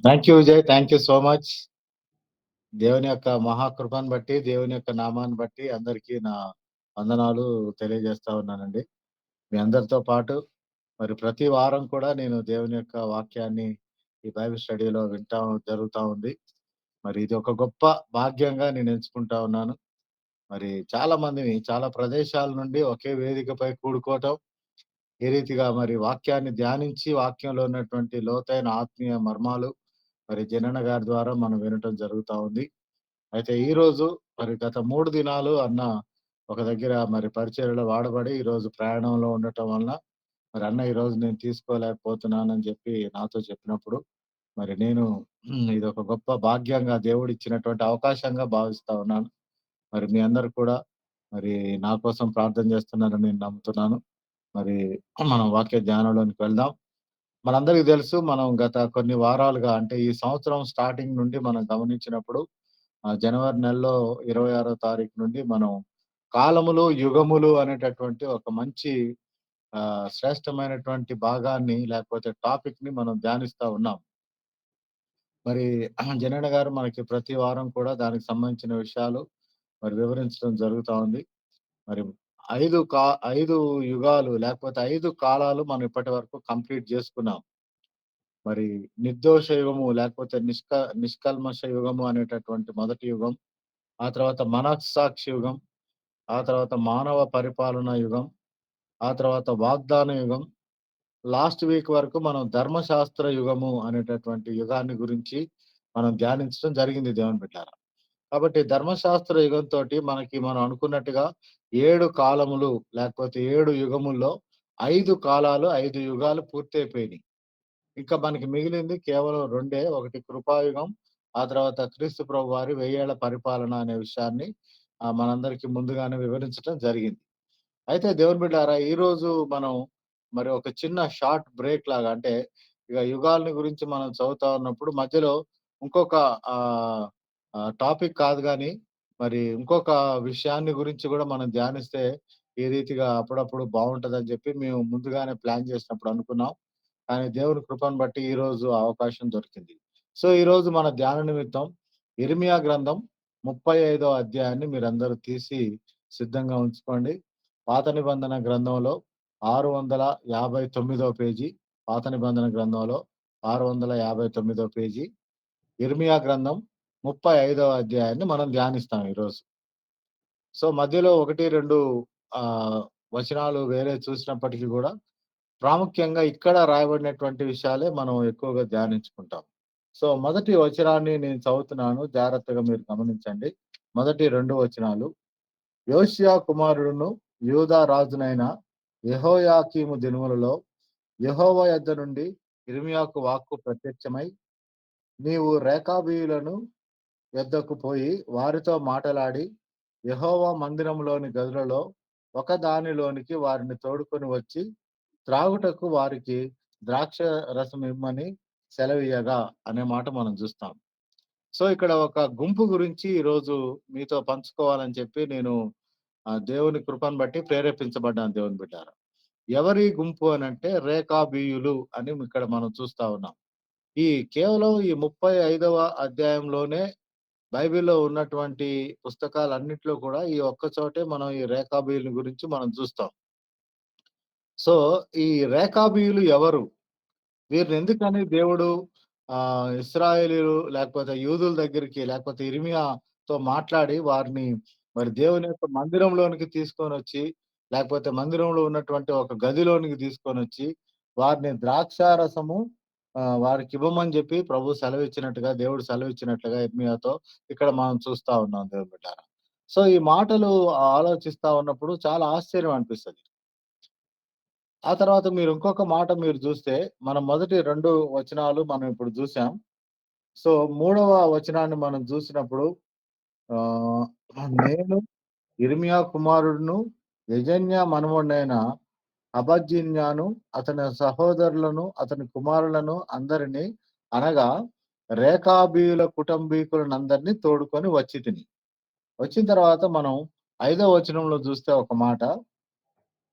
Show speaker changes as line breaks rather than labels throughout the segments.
Thank you Vijay. Thank you so much. దేవుని యొక్క మహాకృపను బట్టి, దేవుని యొక్క నామాన్ని బట్టి అందరికీ నా వందనాలు తెలియజేస్తా ఉన్నానండి. మీ అందరితో పాటు మరి ప్రతి వారం కూడా నేను దేవుని యొక్క వాక్యాన్ని ఈ బైబిల్ స్టడీలో వింటా జరుగుతా ఉంది. మరి ఇది ఒక గొప్ప భాగ్యంగా నేను ఎంచుకుంటా ఉన్నాను. మరి చాలా మందిని చాలా ప్రదేశాల నుండి ఒకే వేదికపై కూడుకోవటం, ఈ రీతిగా మరి వాక్యాన్ని ధ్యానించి వాక్యంలో ఉన్నటువంటి లోతైన ఆత్మీయ మర్మాలు మరి జనన గారి ద్వారా మనం వినటం జరుగుతా ఉంది. అయితే ఈరోజు మరి గత 3 దినాలు అన్న ఒక దగ్గర మరి పరిచర్యలో వాడబడి, ఈరోజు ప్రయాణంలో ఉండటం వలన మరి అన్న ఈరోజు నేను తీసుకోలేకపోతున్నానని చెప్పి నాతో చెప్పినప్పుడు, మరి నేను ఇదొక గొప్ప భాగ్యంగా దేవుడిచ్చినటువంటి అవకాశంగా భావిస్తా ఉన్నాను. మరి మీ అందరూ కూడా మరి నా కోసం ప్రార్థన చేస్తున్నారని నేను నమ్ముతున్నాను. మరి మనం వాక్య ధ్యానంలోనికి వెళ్దాం. మనందరికి తెలుసు మనం గత కొన్ని వారాలుగా అంటే ఈ సంవత్సరం స్టార్టింగ్ నుండి మనం గమనించినప్పుడు జనవరి నెలలో 26వ తారీఖు నుండి మనం కాలములు, యుగములు అనేటటువంటి ఒక మంచి శ్రేష్టమైనటువంటి భాగాన్ని లేకపోతే టాపిక్‌ని మనం ధ్యానిస్తా ఉన్నాం. మరి జనన గారు మనకి ప్రతి వారం కూడా దానికి సంబంధించిన విషయాలు మరి వివరించడం జరుగుతా ఉంది. మరి 5 కా 5 యుగాలు లేకపోతే 5 కాలాలు మనం ఇప్పటి వరకు కంప్లీట్ చేసుకున్నాం. మరి నిర్దోష యుగము లేకపోతే నిష్కల్మష యుగము అనేటటువంటి మొదటి యుగం. ఆ తర్వాత మనస్సాక్షి యుగం. ఆ తర్వాత మానవ పరిపాలన యుగం. ఆ తర్వాత వాగ్దాన యుగం. లాస్ట్ వీక్ వరకు మనం ధర్మశాస్త్ర యుగము అనేటటువంటి యుగాన్ని గురించి మనం ధ్యానించడం జరిగింది దేవుని బిడ్డారా. కాబట్టి ధర్మశాస్త్ర యుగంతోటి మనకి మనం అనుకున్నట్టుగా 7 కాలములు లేకపోతే 7 యుగముల్లో 5 కాలాలు, 5 యుగాలు పూర్తయిపోయినాయి. ఇంకా మనకి మిగిలింది కేవలం రెండే. ఒకటి కృపాయుగం, ఆ తర్వాత క్రీస్తు ప్రభువారి వెయ్యేళ్ల పరిపాలన అనే విషయాన్ని మనందరికీ ముందుగానే వివరించటం జరిగింది. అయితే దేవుని బిడ్డారా ఈరోజు మనం మరి ఒక చిన్న షార్ట్ బ్రేక్ లాగా అంటే ఇక యుగాల్ని గురించి మనం చదువుతా ఉన్నప్పుడు మధ్యలో ఇంకొక ఆహ్, టాపిక్ కాదు గానీ, మరి ఇంకొక విషయాన్ని గురించి గూడా మనం ధ్యానిస్తే ఈ రీతిగా అప్పుడప్పుడు బావుంటదని జెప్పి మేము ముందుగానే ప్లాన్ చేసినప్పుడు అనుకున్నాం. కానీ దేవుని కృపను బట్టి ఈరోజు ఆ అవకాశం దొరికింది. సో, ఈరోజు మన ధ్యాన నిమిత్తం ఇర్మియా గ్రంథం 35వ అధ్యాయాన్ని మీరందరూ తీసి సిద్ధంగా ఉంచుకోండి. పాత నిబంధన గ్రంథంలో 659 పేజీ, పాత నిబంధన గ్రంథంలో 659 పేజీ, ఇర్మియా గ్రంథం 35వ అధ్యాయాన్ని మనం ధ్యానిస్తాం ఈరోజు. సో, మధ్యలో 1, 2 వచనాలు వేరే చూసినప్పటికీ గూడా ప్రాముఖ్యంగా ఇక్కడ రాయబడినటువంటి విషయాలే మనం ఎక్కువగా ధ్యానించుకుంటాం. సో, మొదటి వచనాన్ని నేను చదువుతున్నాను. జాగ్రత్తగా మీరు గమనించండి. మొదటి 2 వచనాలు. యోషియా కుమారుడును, యూదా రాజునైన యెహోయాకీము దినములలో యెహోవా యొద్ద నుండి యిర్మీయాకు వాక్కు ప్రత్యక్షమై, నీవు రేకాబీయులను యొద్దకు పోయి వారితో మాటలాడి, యెహోవా మందిరంలోని గదులలో ఒకదానిలోనికి వారిని తోడుకొని వచ్చి, త్రాగుటకు వారికి ద్రాక్ష రసం ఇమ్మని సెలవీయగా అనే మాట మనం జూస్తాం. సో, ఇక్కడ ఒక గుంపు గురించి ఈరోజు మీతో పంచుకోవాలని చెప్పి నేను దేవుని కృపను బట్టి ప్రేరేపించబడ్డాను దేవుని బిడ్డారా. ఎవరి గుంపు అనంటే రేకాబీయులు అని ఇక్కడ మనం చూస్తా ఉన్నాం. ఈ కేవలం ఈ 35వ అధ్యాయంలోనే బైబిల్‌లో ఉన్నటువంటి పుస్తకాలన్నిట్లో కూడా ఈ ఒక్క చోటే మనం ఈ రేకాబీయుల గురించి మనం చూస్తాం. సో, ఈ రేకాబీయులు ఎవరు? వీరినెందుకని దేవుడు ఇశ్రాయేలీయులు లేకపోతే యూదుల దగ్గరికి లేకపోతే ఇర్మియాతో మాట్లాడి వారిని మరి దేవుని యొక్క మందిరంలోనికి తీసుకొనొచ్చి, లేకపోతే మందిరంలో ఉన్నటువంటి ఒక గదిలోనికి తీసుకొనొచ్చి, వారిని ద్రాక్షారసము వారికివ్వమని జెప్పి ప్రభు సెలవిచ్చినట్టుగా, దేవుడు సెలవిచ్చినట్లుగా ఇర్మియాతో ఇక్కడ మనం చూస్తా ఉన్నాం దేవుని బిడ్డారా. సో, ఈ మాటలు ఆలోచిస్తా ఉన్నప్పుడు చాలా ఆశ్చర్యం అనిపిస్తది. ఆ తర్వాత మీరు ఇంకొక మాట మీరు జూస్తే, మనం మొదటి 2 వచనాలు మనం ఇప్పుడు జూసాం. సో, మూడవ వచనాన్ని మనం జూసినప్పుడు ఆహ్, నేను యిర్మీయా కుమారుడును, యెజన్యా మనమడైన హబజ్జిన్యాను, అతని సహోదరులను, అతని కుమారులను అందరిని అనగా రేకాబీయుల కుటుంబీకులనందరిని తోడుకొని వచ్చితిని. వచ్చిన తర్వాత మనం 5వ వచనంలో జూస్తే ఒక మాట,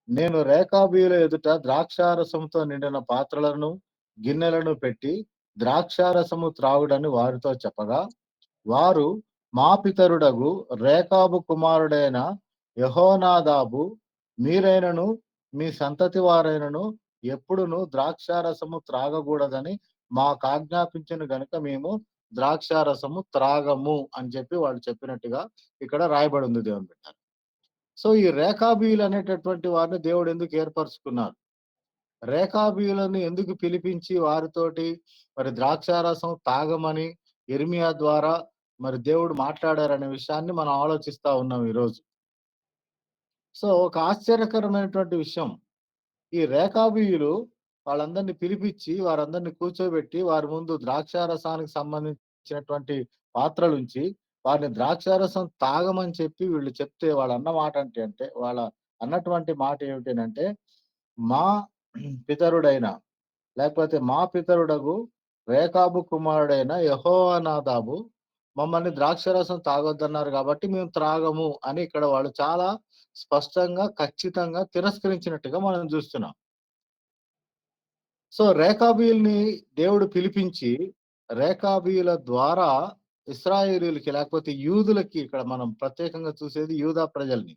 నేను రేకాబీయుల ఎదుట ద్రాక్షారసంతో నిండిన పాత్రలను, గిన్నెలను పెట్టి ద్రాక్షారసము త్రాగుడని వారితో చెప్పగా, వారు మా పితరుడగు రేకాబు కుమారుడైన యెహోనాదాబు మీరైనను మీ సంతతి వారైనను ఎప్పుడును ద్రాక్షారసము త్రాగకూడదని మాకాజ్ఞాపించెను గనుక మేము ద్రాక్షారసము త్రాగము అని చెప్పి వాళ్ళు చెప్పినట్టుగా ఇక్కడ రాయబడి ఉంది దేవుని బిడ్డ. సో, ఈ రేకాబీయులు అనేటటువంటి వారిని దేవుడు ఎందుకు ఏర్పరచుకున్నారు? రేకాబీయులను ఎందుకు పిలిపించి వారితోటి మరి ద్రాక్షారసం తాగమని యిర్మీయా ద్వారా మరి దేవుడు మాట్లాడారనే విషయాన్ని మనం ఆలోచిస్తా ఉన్నాం ఈరోజు. సో, ఒక ఆశ్చర్యకరమైనటువంటి విషయం. ఈ రేకాబీయులు వాళ్ళందరిని పిలిపిచ్చి, వారందరిని కూర్చోబెట్టి, వారి ముందు ద్రాక్షారసానికి సంబంధించినటువంటి పాత్రలుంచి, వారిని ద్రాక్షారసం తాగమని చెప్పి వీళ్ళు చెప్తే వాళ్ళన్న మాట అంటే వాళ్ళ అన్నటువంటి మాట ఏమిటనంటే, మా పితరుడైన లేకపోతే మా పితరుడగు రేకాబు కుమారుడైన యెహోవానాదాబు మమ్మల్ని ద్రాక్షారసం తాగొద్దన్నారు గాబట్టి మేము త్రాగము అని ఇక్కడ వాళ్ళు చాలా స్పష్టంగా, ఖచ్చితంగా తిరస్కరించినట్టుగా మనం జూస్తున్నాం. సో, రేకాబీయుల్ని దేవుడు పిలిపించి, రేకాబీయుల ద్వారా ఇశ్రాయేలీయులకి లేకపోతే యూదులకి ఇక్కడ మనం ప్రత్యేకంగా చూసేది యూదా ప్రజల్ని.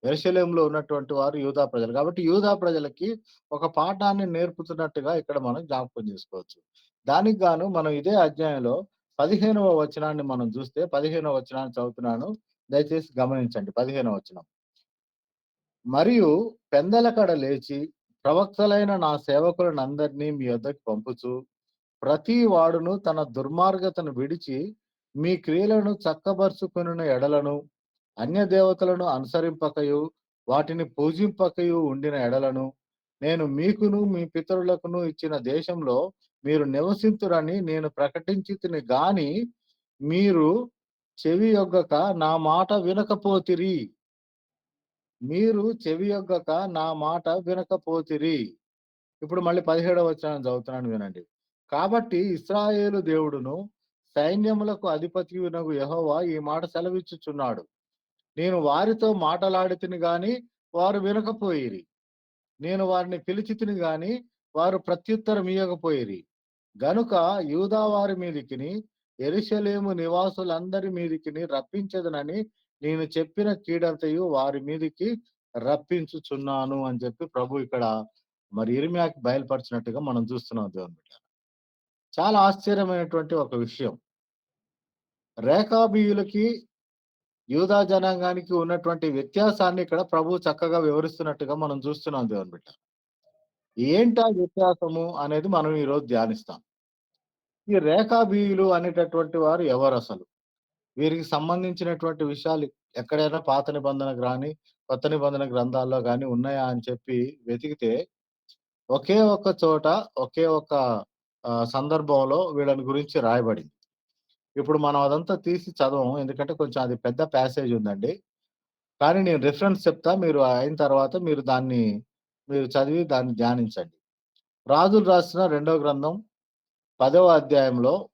యెరూషలేములో ఉన్నటువంటి వారు యూదా ప్రజలు. కాబట్టి యూదా ప్రజలకి ఒక పాఠాన్ని నేర్పుతున్నట్టుగా ఇక్కడ మనం జ్ఞాపకం జేసుకోవచ్చు. దానికి గాను మనం ఇదే అధ్యాయంలో 15వ వచనాన్ని మనం జూస్తే 15వ వచనాన్ని చదువుతున్నాను. దయచేసి గమనించండి. 15వ వచనం. మరియు పెందలకడ లేచి ప్రవక్తలైన నా సేవకులనందరినీ మీ యొద్దకు పంపుచు, ప్రతి వాడును తన దుర్మార్గతను విడిచి, మీ క్రియలను చక్కబరుచుకొనిన ఎడలను, అన్య దేవతలను అనుసరింపకయు, వాటిని పూజింపకయు ఉండిన ఎడలను, నేను మీకును, మీ పితరులకును ఇచ్చిన దేశంలో మీరు నివసింతురని నేను ప్రకటించితిని గాని, మీరు చెవియొగ్గక నా మాట వినకపోతిరి. మీరు చెవియొగ్గక నా మాట వినకపోతిరి. ఇప్పుడు మళ్ళీ 17వ వచనాన్ని చదువుతున్నాను వినండి. కాబట్టి ఇశ్రాయేలు దేవుడును, సైన్యములకు అధిపతియునగు యెహోవా ఈ మాట సెలవిచ్చుచున్నాడు. నేను వారితో మాటలాడితిని గాని వారు వినకపోయిరి. నేను వారిని పిలిచితిని గాని వారు ప్రత్యుత్తరమియ్యకపోయిరి. గనుక యూదా వారి మీదికిని, యెరూషలేము నివాసులందరి మీదికిని రప్పించెదనని నేను చెప్పిన కీడంతయు వారి మీదికి రప్పించుచున్నాను అని చెప్పి ప్రభు ఇక్కడ మరి యిర్మీయాకి బయలుపరిచినట్టుగా మనం చూస్తున్నాం దేవుని బిడ్డ. చాలా ఆశ్చర్యమైనటువంటి ఒక విషయం. రేకాబీయులకి, యూదా జనాంగానికి ఉన్నటువంటి వ్యత్యాసాన్ని ఇక్కడ ప్రభువు చక్కగా వివరిస్తున్నట్టుగా మనం చూస్తున్నాం దేవుని బిడ్డ. ఏంటా వ్యత్యాసము అనేది మనం ఈరోజు ధ్యానిస్తాం. ఈ రేకాబీయులు అనేటటువంటి వారు ఎవరసలు? వీరికి సంబంధించినటువంటి విషయాలు ఎక్కడైనా పాత నిబంధనకు రాని, కొత్త నిబంధన గ్రంథాల్లో గాని ఉన్నాయా అని చెప్పి వెతికితే, ఒకే ఒక్క చోట, ఒకే ఒక్క సందర్భంలో వీళ్ళని గురించి రాయబడింది. ఇప్పుడు మనం అదంతా తీసి చదవము. ఎందుకంటే కొంచెం అది పెద్ద ప్యాసేజ్ ఉందండి. కానీ నేను రిఫరెన్స్ చెప్తా. మీరు అయిన తర్వాత మీరు చదివి దాన్ని ధ్యానించండి. రాజులు రాసిన రెండో గ్రంథం 10వ అధ్యాయంలో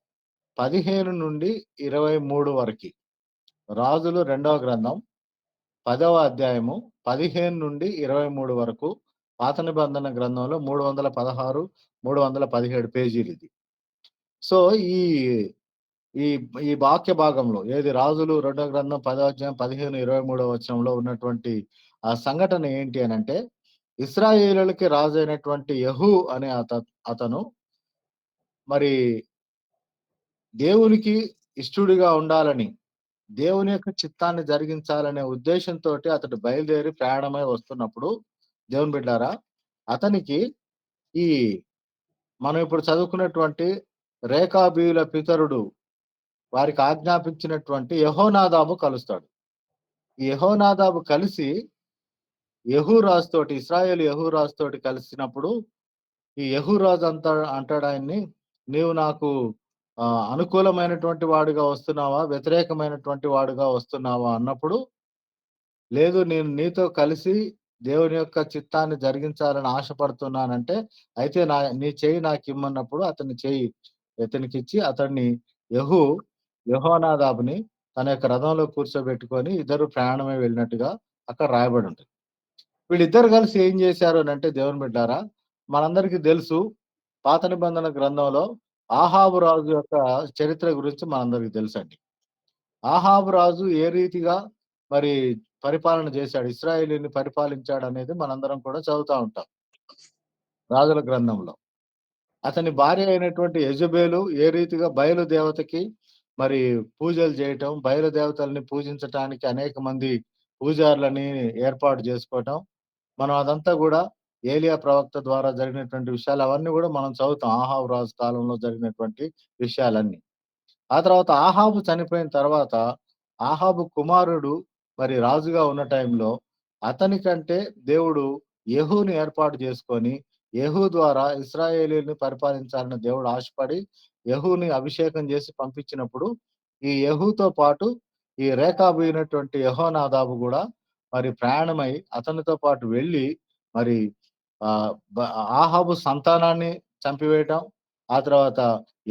15-23 వరకి. రాజులు రెండవ గ్రంథం 10వ అధ్యాయము 15-23 వరకు పాత నిబంధన గ్రంథంలో 316, 317 పేజీలిది. సో, ఈ ఈ ఈ వాక్య భాగంలో ఏది రాజులు రెండో గ్రంథం 10వ అధ్యాయం 15, 23 వచనంలో ఉన్నటువంటి ఆ సంఘటన ఏంటి అనంటే, ఇశ్రాయేలీయులకి రాజైనటువంటి యెహూ అనే అతను మరి దేవునికి ఇష్టుడిగా ఉండాలని, దేవుని యొక్క చిత్తాన్ని జరిగించాలనే ఉద్దేశంతోటి అతడు బయలుదేరి ప్రయాణమై వస్తున్నప్పుడు, దేవుని బిడ్డారా, అతనికి ఈ మనం ఇప్పుడు చదువుకున్నటువంటి రేకాబీయుల పితరుడు వారికి ఆజ్ఞాపించినటువంటి యెహోనాదాబు కలుస్తాడు. ఈ యెహోనాదాబు కలిసి యెహూరాజు తోటి ఇశ్రాయేలు యెహూరాజు తోటి కలిసినప్పుడు, ఈ యెహూరాజు అంటాడాయన్ని, "నీవు నాకు అనుకూలమైనటువంటి వాడుగా వస్తున్నావా? వ్యతిరేకమైనటువంటి వాడుగా వస్తున్నావా?" అన్నప్పుడు, "లేదు, నేను నీతో కలిసి దేవుని యొక్క చిత్తాన్ని జరిగించాలని ఆశపడుతున్నానంటే, అయితే నీ చెయ్యి నాకిమ్మన్నప్పుడు అతని చెయ్యి ఇతనికిచ్చి అతన్ని యెహూ యెహోనాదాబుని తన యొక్క రథంలో కూర్చోబెట్టుకొని ఇద్దరు ప్రయాణమై వెళ్ళినట్టుగా అక్కడ వీళ్ళిద్దరు కలిసి ఏం చేశారు అనంటే దేవుని బిడ్డారా, మనందరికీ తెలుసు పాత నిబంధన గ్రంథంలో ఆహాబు రాజు యొక్క చరిత్ర గురించి మనందరికి తెలుసండి. ఆహాబు రాజు ఏ రీతిగా మరి పరిపాలన చేశాడు, ఇశ్రాయేలీయుని పరిపాలించాడనేది మనందరం కూడా చదువుతా ఉంటాం రాజుల గ్రంథంలో. అతని భార్య అయినటువంటి యెజెబెలు ఏ రీతిగా బయలు దేవతకి మరి పూజలు చేయటం, బయలు దేవతల్ని పూజించటానికి అనేక మంది పూజారులని ఏర్పాటు చేసుకోవటం. మనం అదంతా గూడా ఏలియా ప్రవక్త ద్వారా జరిగినటువంటి విషయాలు అవన్నీ గూడా మనం చదువుతాం. ఆహాబు రాజు కాలంలో జరిగినటువంటి విషయాలన్నీ. ఆ తర్వాత ఆహాబు చనిపోయిన తర్వాత, ఆహాబు కుమారుడు మరి రాజుగా ఉన్న టైంలో, అతనికంటే దేవుడు యెహూని ఏర్పాటు చేసుకొని, యెహూ ద్వారా ఇశ్రాయేలీయుల్ని పరిపాలించాలని దేవుడు ఆశపడి, యెహూని అభిషేకం చేసి పంపించినప్పుడు, ఈ యెహూతో పాటు ఈ రేకాబు అయినటువంటి యెహోనాదాబు గూడా మరి ప్రయాణమై అతనితో పాటు వెళ్లి, మరి ఆహ్, బ ఆహాబు సంతానాన్ని చంపివేయటం, ఆ తర్వాత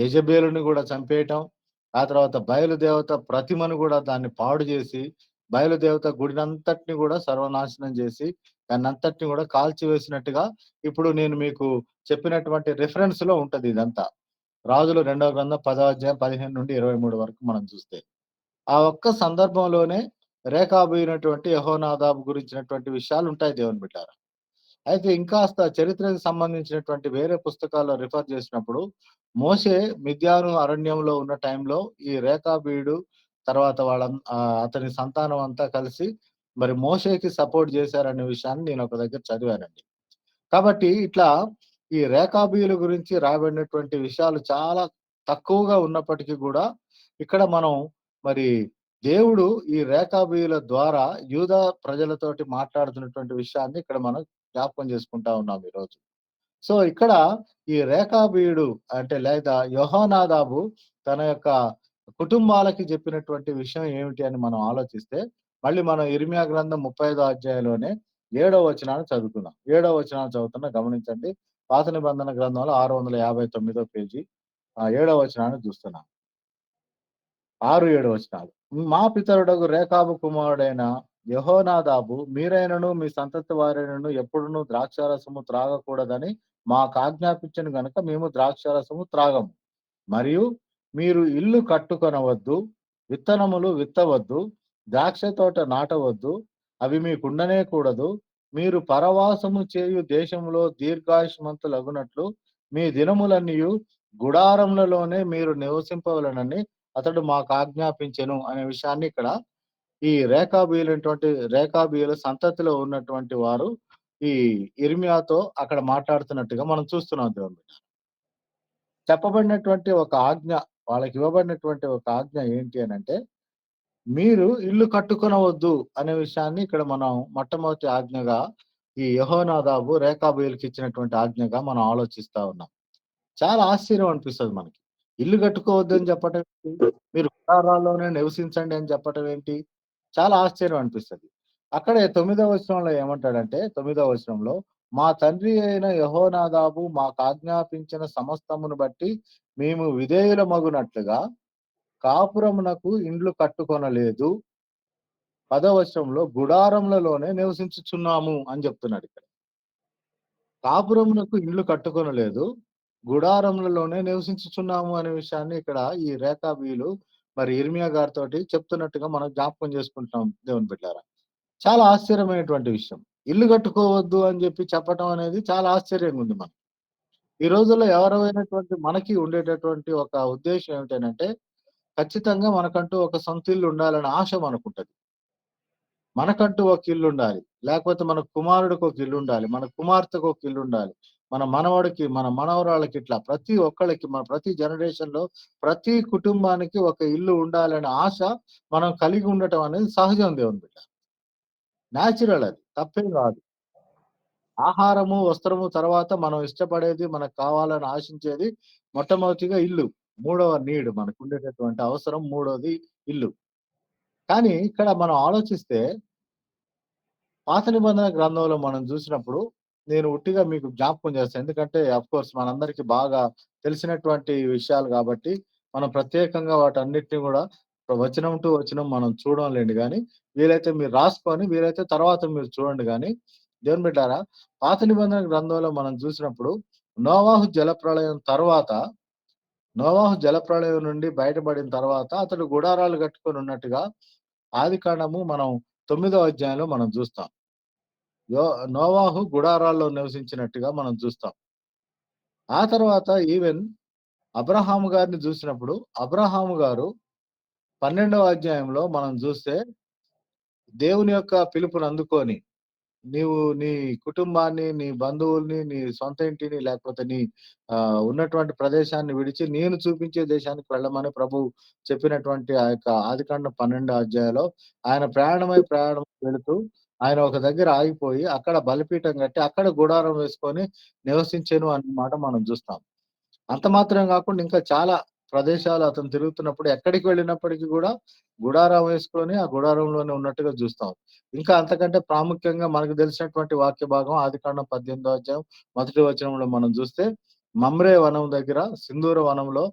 యెజెబెలుని గూడా చంపేయటం, ఆ తర్వాత బయలుదేవత ప్రతిమను గూడా దాన్ని పాడు జేసి, బయలుదేవత గుడినంతటిని గూడా సర్వనాశనం జేసి, దాన్నంతటిని గూడా కాల్చివేసినట్టుగా ఇప్పుడు నేను మీకు చెప్పినటువంటి రిఫరెన్స్‌లో ఉంటది ఇదంతా. రాజులు రెండవ గ్రంథం 10వ అధ్యాయం 15-23 వరకు మనం చూస్తే. ఆ ఒక్క సందర్భంలోనే రేకాబు అయినటువంటి యెహోనాదాబు గురించినటువంటి విషయాలుంటాయి దేవుని బిడ్డారా. అయితే ఇంకాస్త చరిత్రకు సంబంధించినటువంటి వేరే పుస్తకాల్లో రిఫర్ చేసినప్పుడు, మోషే మిద్యాను అరణ్యంలో ఉన్న టైంలో ఈ రేకాబీయుడు తర్వాత అతని సంతానం అంతా కలిసి మరి మోషేకి సపోర్ట్ చేశారనే విషయాన్ని నేను ఒక దగ్గర చదివానండి. కాబట్టి ఇట్లా ఈ రేకాబీయుల గురించి రాయబడినటువంటి విషయాలు చాలా తక్కువగా ఉన్నప్పటికీ గూడా, ఇక్కడ మనం మరి దేవుడు ఈ రేకాబీయుల ద్వారా యూదా ప్రజలతోటి మాట్లాడుతున్నటువంటి విషయాన్ని ఇక్కడ మనం జ్ఞాపకం చేసుకుంటా ఉన్నాం ఈరోజు. సో, ఇక్కడ ఈ రేకాబీయుడు అంటే లేదా యెహోనాదాబు తన యొక్క కుటుంబాలకి చెప్పినటువంటి విషయం ఏమిటి అని మనం ఆలోచిస్తే, మళ్ళీ మనం ఇర్మియా గ్రంథం 35 అధ్యాయంలోనే ఏడో వచనాన్ని చదువుకుందాం. ఏడో వచనాన్ని చదువుతున్నా గమనించండి. పాత నిబంధన గ్రంథంలో 659 పేజీ ఏడో వచనాన్ని చూస్తున్నాం. 6, 7 వచనాలు. మా పితరుడగు రేకాబు కుమారుడైన యెహోనాదాబు మీరైనను మీ సంతతి వారైనను ఎప్పుడునూ ద్రాక్షారసము త్రాగకూడదని మాకాజ్ఞాపించెను గనుక మేము ద్రాక్షారసము త్రాగము. మరియు మీరు ఇల్లు కట్టుకొనవద్దు, విత్తనములు విత్తవద్దు, ద్రాక్ష తోట నాటవద్దు, అవి మీకుండనే కూడదు. మీరు పరవాసము చేయు దేశంలో దీర్ఘాయుష్మంతులగునట్లు మీ దినములన్నీయు గుడారములలోనే మీరు నివసింపవలెనని అతడు మాకాజ్ఞాపించెను అనే విషయాన్ని ఇక్కడ ఈ రేకాబీయుల సంతతిలో ఉన్నటువంటి వారు ఈ యిర్మీయాతో అక్కడ మాట్లాడుతున్నట్టుగా మనం చూస్తున్నాం దేవుని బిడ్డ. చెప్పబడినటువంటి ఒక ఆజ్ఞ, వాళ్ళకివ్వబడినటువంటి ఒక ఆజ్ఞ ఏంటి అనంటే, మీరు ఇల్లు కట్టుకొనవద్దు అనే విషయాన్ని ఇక్కడ మనం మొట్టమొదటి ఆజ్ఞగా ఈ యెహోనాదాబు రేకాబీయులకిచ్చినటువంటి ఆజ్ఞగా మనం ఆలోచిస్తా ఉన్నాం. చాలా ఆశ్చర్యం అనిపిస్తది మనకి. ఇల్లు కట్టుకోవద్దని చెప్పటం ఏంటి? మీరు గుడారాల్లోనే నివసించండి అని చెప్పటం ఏంటి? చాలా ఆశ్చర్యం అనిపిస్తది. అక్కడే 9వ వచనంలో ఏమంటాడంటే, 9వ వచనంలో మా తండ్రి అయిన యెహోనాదాబు మాకాజ్ఞాపించిన సమస్తమును బట్టి మేము విధేయులమగునట్లుగా కాపురమునకు ఇండ్లు కట్టుకొనలేదు. 10వ వచనంలో గుడారములలోనే నివసించుచున్నాము అని చెప్తున్నాడిక్కడ. కాపురమునకు ఇల్లు కట్టుకొనలేదు. గుడారములలోనే నివసించుచున్నాము అనే విషయాన్ని ఇక్కడ ఈ రేకాబీయులు మరి యిర్మీయా గారితోటి చెప్తున్నట్టుగా మనం జ్ఞాపకం చేసుకుంటున్నాం దేవుని బిడ్డారా. చాలా ఆశ్చర్యమైనటువంటి విషయం. ఇల్లు కట్టుకోవద్దు అని జెప్పి చెప్పటం అనేది చాలా ఆశ్చర్యంగా ఉంది మనకి. ఈ రోజుల్లో ఎవరైనటువంటి మనకి ఉండేటటువంటి ఒక ఉద్దేశ్యం ఏమిటనంటే, ఖచ్చితంగా మనకంటూ ఒక సొంత ఇల్లు ఉండాలనే ఆశ మనకుంటది. మనకంటూ ఒక ఇల్లుండాలి. లేకపోతే మన కుమారుడికి ఒక ఇల్లుండాలి. మన కుమార్తెకు ఒక ఇల్లుండాలి. మన మనవడికి, మన మనవరాళ్ళకి ఇట్లా ప్రతి ఒక్కళ్ళకి మన ప్రతి జనరేషన్‌లో ప్రతి కుటుంబానికి ఒక ఇల్లు ఉండాలనే ఆశ మనం కలిగి ఉండటం అనేది సహజం దేవుని బిడ్డ. నేచురల్ అది. తప్పేం గాదు. ఆహారము, వస్త్రము తర్వాత మనం ఇష్టపడేది, మనకు కావాలని ఆశించేది మొట్టమొదటిగా ఇల్లు. మూడవ నీడ్ మనకుండేటటువంటి అవసరం మూడోది ఇల్లు. కానీ ఇక్కడ మనం ఆలోచిస్తే పాత నిబంధన గ్రంథంలో మనం జూసినప్పుడు, నేను ఉట్టిగా మీకు జ్ఞాపకం చేస్తా. ఎందుకంటే ఆఫ్‌కోర్స్ మనందరికి బాగా తెలిసినటువంటి విషయాలు గాబట్టి, మనం ప్రత్యేకంగా వాటన్నిటిని గూడా వచనం టు వచనం మనం చూడంలెండి గానీ, వీలైతే మీరు రాసుకొని, వీలైతే తర్వాత మీరు చూడండి గానీ, దేవుని బిడ్డారా, పాత నిబంధన గ్రంథంలో మనం జూసినప్పుడు, నోవాహు జలప్రళయం తర్వాత నోవాహు జలప్రళయం నుండి బయటపడిన తర్వాత అతడు గుడారాలు కట్టుకొనున్నట్టుగా ఆదికాండము మనం 9వ అధ్యాయంలో మనం చూస్తాం. యో నోవాహు గుడారాల్లో నివసించినట్టుగా మనం చూస్తాం. ఆ తర్వాత ఈవెన్ అబ్రహాము గారిని చూసినప్పుడు, అబ్రహాము గారు 12వ అధ్యాయంలో మనం చూస్తే దేవుని యొక్క పిలుపుని అందుకొని, నీవు నీ కుటుంబాన్ని, నీ బంధువుల్ని, నీ సొంత ఇంటిని లేకపోతే నీ ఉన్నటువంటి ప్రదేశాన్ని విడిచి నేను చూపించే దేశానికి వెళ్ళమని ప్రభువు చెప్పినటువంటి ఆ యొక్క ఆదికాండం 12 అధ్యాయంలో ఆయన ప్రయాణమై వెళుతూ ఆయన ఒక దగ్గర ఆగిపోయి అక్కడ బలిపీఠం కట్టి అక్కడ గుడారం వేసుకొని నివసించెను అన్న మాట మనం చూస్తాం. అంత మాత్రమే గాకుండా ఇంకా చాలా ప్రదేశాలు అతను తిరుగుతున్నప్పుడు ఎక్కడికి వెళ్ళినప్పటికి గూడా గుడారం వేసుకొని, ఆ గుడారంలోనే ఉన్నట్టుగా జూస్తాం. ఇంకా అంతకంటే ప్రాముఖ్యంగా మనకు తెలిసినటువంటి వాక్య భాగం ఆదికాండం 18 అధ్యాయం మొదటి వచనంలో మనం జూస్తే, మమ్రే వనం దగ్గర సింధూర వనంలో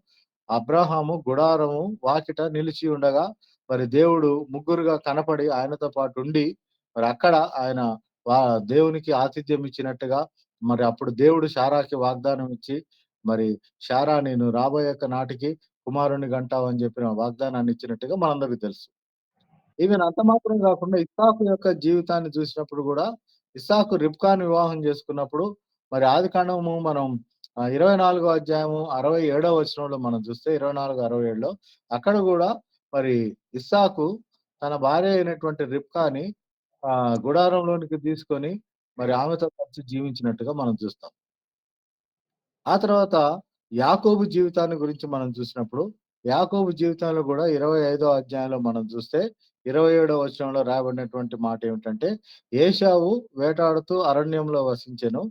అబ్రాహాము గుడారము వాకిట నిలిచి ఉండగా, మరి దేవుడు ముగ్గురుగా కనపడి ఆయనతో పాటుండి, మరి అక్కడ ఆయన వా దేవునికి ఆతిథ్యం ఇచ్చినట్టుగా, మరి అప్పుడు దేవుడు శారాకి వాగ్దానం ఇచ్చి మరి శారా నేను రాబోయే నాటికి కుమారుడిని కంటావని చెప్పిన వాగ్దానాన్ని ఇచ్చినట్టుగా మనందరికి తెలుసు. ఈవెన్ అంత మాత్రం గాకుండా ఇస్సాకు యొక్క జీవితాన్ని చూసినప్పుడు గూడా, ఇస్సాకు రిబ్కాను వివాహం చేసుకున్నప్పుడు మరి ఆదికాండము మనం 24 అధ్యాయము 67 వచనంలో మనం చూస్తే 24, 67లో అక్కడ గూడా మరి ఇస్సాకు తన భార్య అయినటువంటి రిబ్కాని గుడారంలోనికి తీసుకొని మరి ఆమెతో కలిసి జీవించినట్టుగా మనం చూస్తాం. ఆ తర్వాత యాకోబు జీవితాన్ని గురించి మనం చూసినప్పుడు, యాకోబు జీవితంలో గూడా 25 అధ్యాయంలో మనం చూస్తే, 27 వచనంలో రాయబడినటువంటి మాట ఏమిటంటే, ఏశావు వేటాడుతూ అరణ్యంలో వసించెను.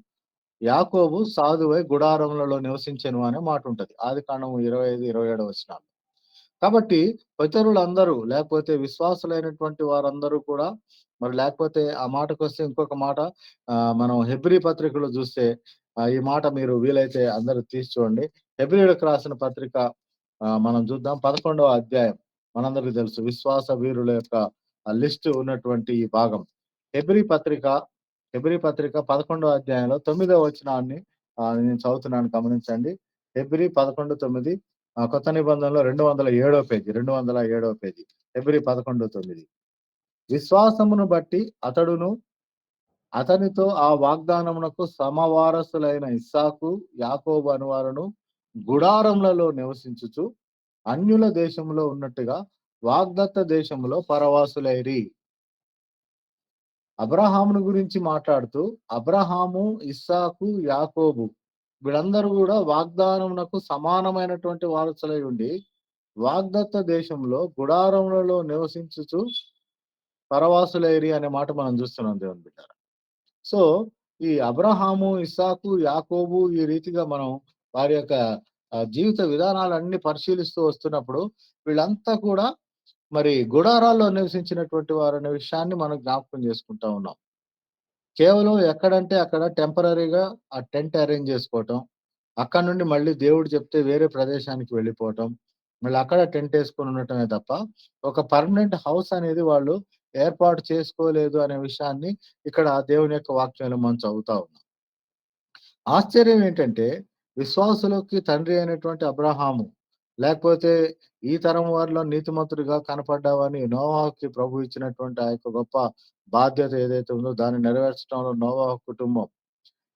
యాకోబు సాధువై గుడారములలో నివసించెను అనే మాటుంటది. ఆదికాండము 25, 27 వచనాలు. కాబట్టి పితరులందరూ లేకపోతే విశ్వాసులైనటువంటి వారందరూ కూడా మరి లేకపోతే ఆ మాటకొస్తే ఇంకొక మాట మనం హెబ్రీ పత్రికలో చూస్తే ఈ మాట మీరు వీలైతే అందరూ తీసి చూడండి. హెబ్రీయులకు రాసిన పత్రిక మనం చూద్దాం 11వ అధ్యాయం. మనందరికీ తెలుసు విశ్వాస వీరుల యొక్క లిస్ట్ ఉన్నటువంటి ఈ భాగం. హెబ్రీ పత్రిక, హెబ్రీ పత్రిక 11వ అధ్యాయంలో 9వ వచనాన్ని నేను చదువుతున్నాను గమనించండి. హెబ్రీ 11:9 కొత్త నిబంధనలో 207 పేజీ. 207 పేజీ. హెబ్రీ 11:9. విశ్వాసమును బట్టి అతడును, అతనితో ఆ వాగ్దానమునకు సమవారసులైన ఇస్సాకు, యాకోబు అనువారును గుడారములలో నివసించుచు అన్యుల దేశంలో ఉన్నట్టుగా వాగ్దత్త దేశంలో పరవాసులైరి. అబ్రాహామును గురించి మాట్లాడుతూ అబ్రాహాము, ఇస్సాకు, యాకోబు వీళ్ళందరూ గూడా వాగ్దానమునకు సమానమైనటువంటి వారసులై ఉండి, వాగ్దత్త దేశంలో గుడారములలో నివసించుచు పరవాసులైరి అనే మాట మనం చూస్తున్నాం దేవుని బిడ్డారా. సో, ఈ అబ్రాహాము, ఇస్సాకు, యాకోబు ఈ రీతిగా మనం వారి యొక్క జీవిత విధానాలన్నీ పరిశీలిస్తూ వస్తున్నప్పుడు వీళ్ళంతా కూడా మరి గుడారాల్లో నివసించినటువంటి వారనే విషయాన్ని మనం జ్ఞాపకం చేసుకుంటా ఉన్నాం. కేవలం ఎక్కడంటే అక్కడ టెంపరరీగా ఆ టెంట్ అరేంజ్ చేసుకోవటం. అక్కడి నుండి మళ్ళీ దేవుడు చెప్తే వేరే ప్రదేశానికి వెళ్ళిపోవటం. మళ్ళీ అక్కడ టెంట్ ఏసుకొని ఉండటమే తప్ప, ఒక పర్మనెంట్ హౌస్ అనేది వాళ్ళు ఏర్పాటు చేసుకోలేదు అనే విషయాన్ని ఇక్కడ దేవుని యొక్క వాక్యంలో మనం చదువుతా ఉన్నాం. ఆశ్చర్యం ఏంటంటే, విశ్వాసులకి తండ్రి అయినటువంటి అబ్రాహాము, లేకపోతే ఈ తరం వారిలో నీతిమంతుడిగా కనపడ్డావని నోవాహుకి ప్రభు ఇచ్చినటువంటి ఆ యొక్క గొప్ప బాధ్యత ఏదైతే ఉందో దాన్ని నెరవేర్చడంలో నోవాహు కుటుంబం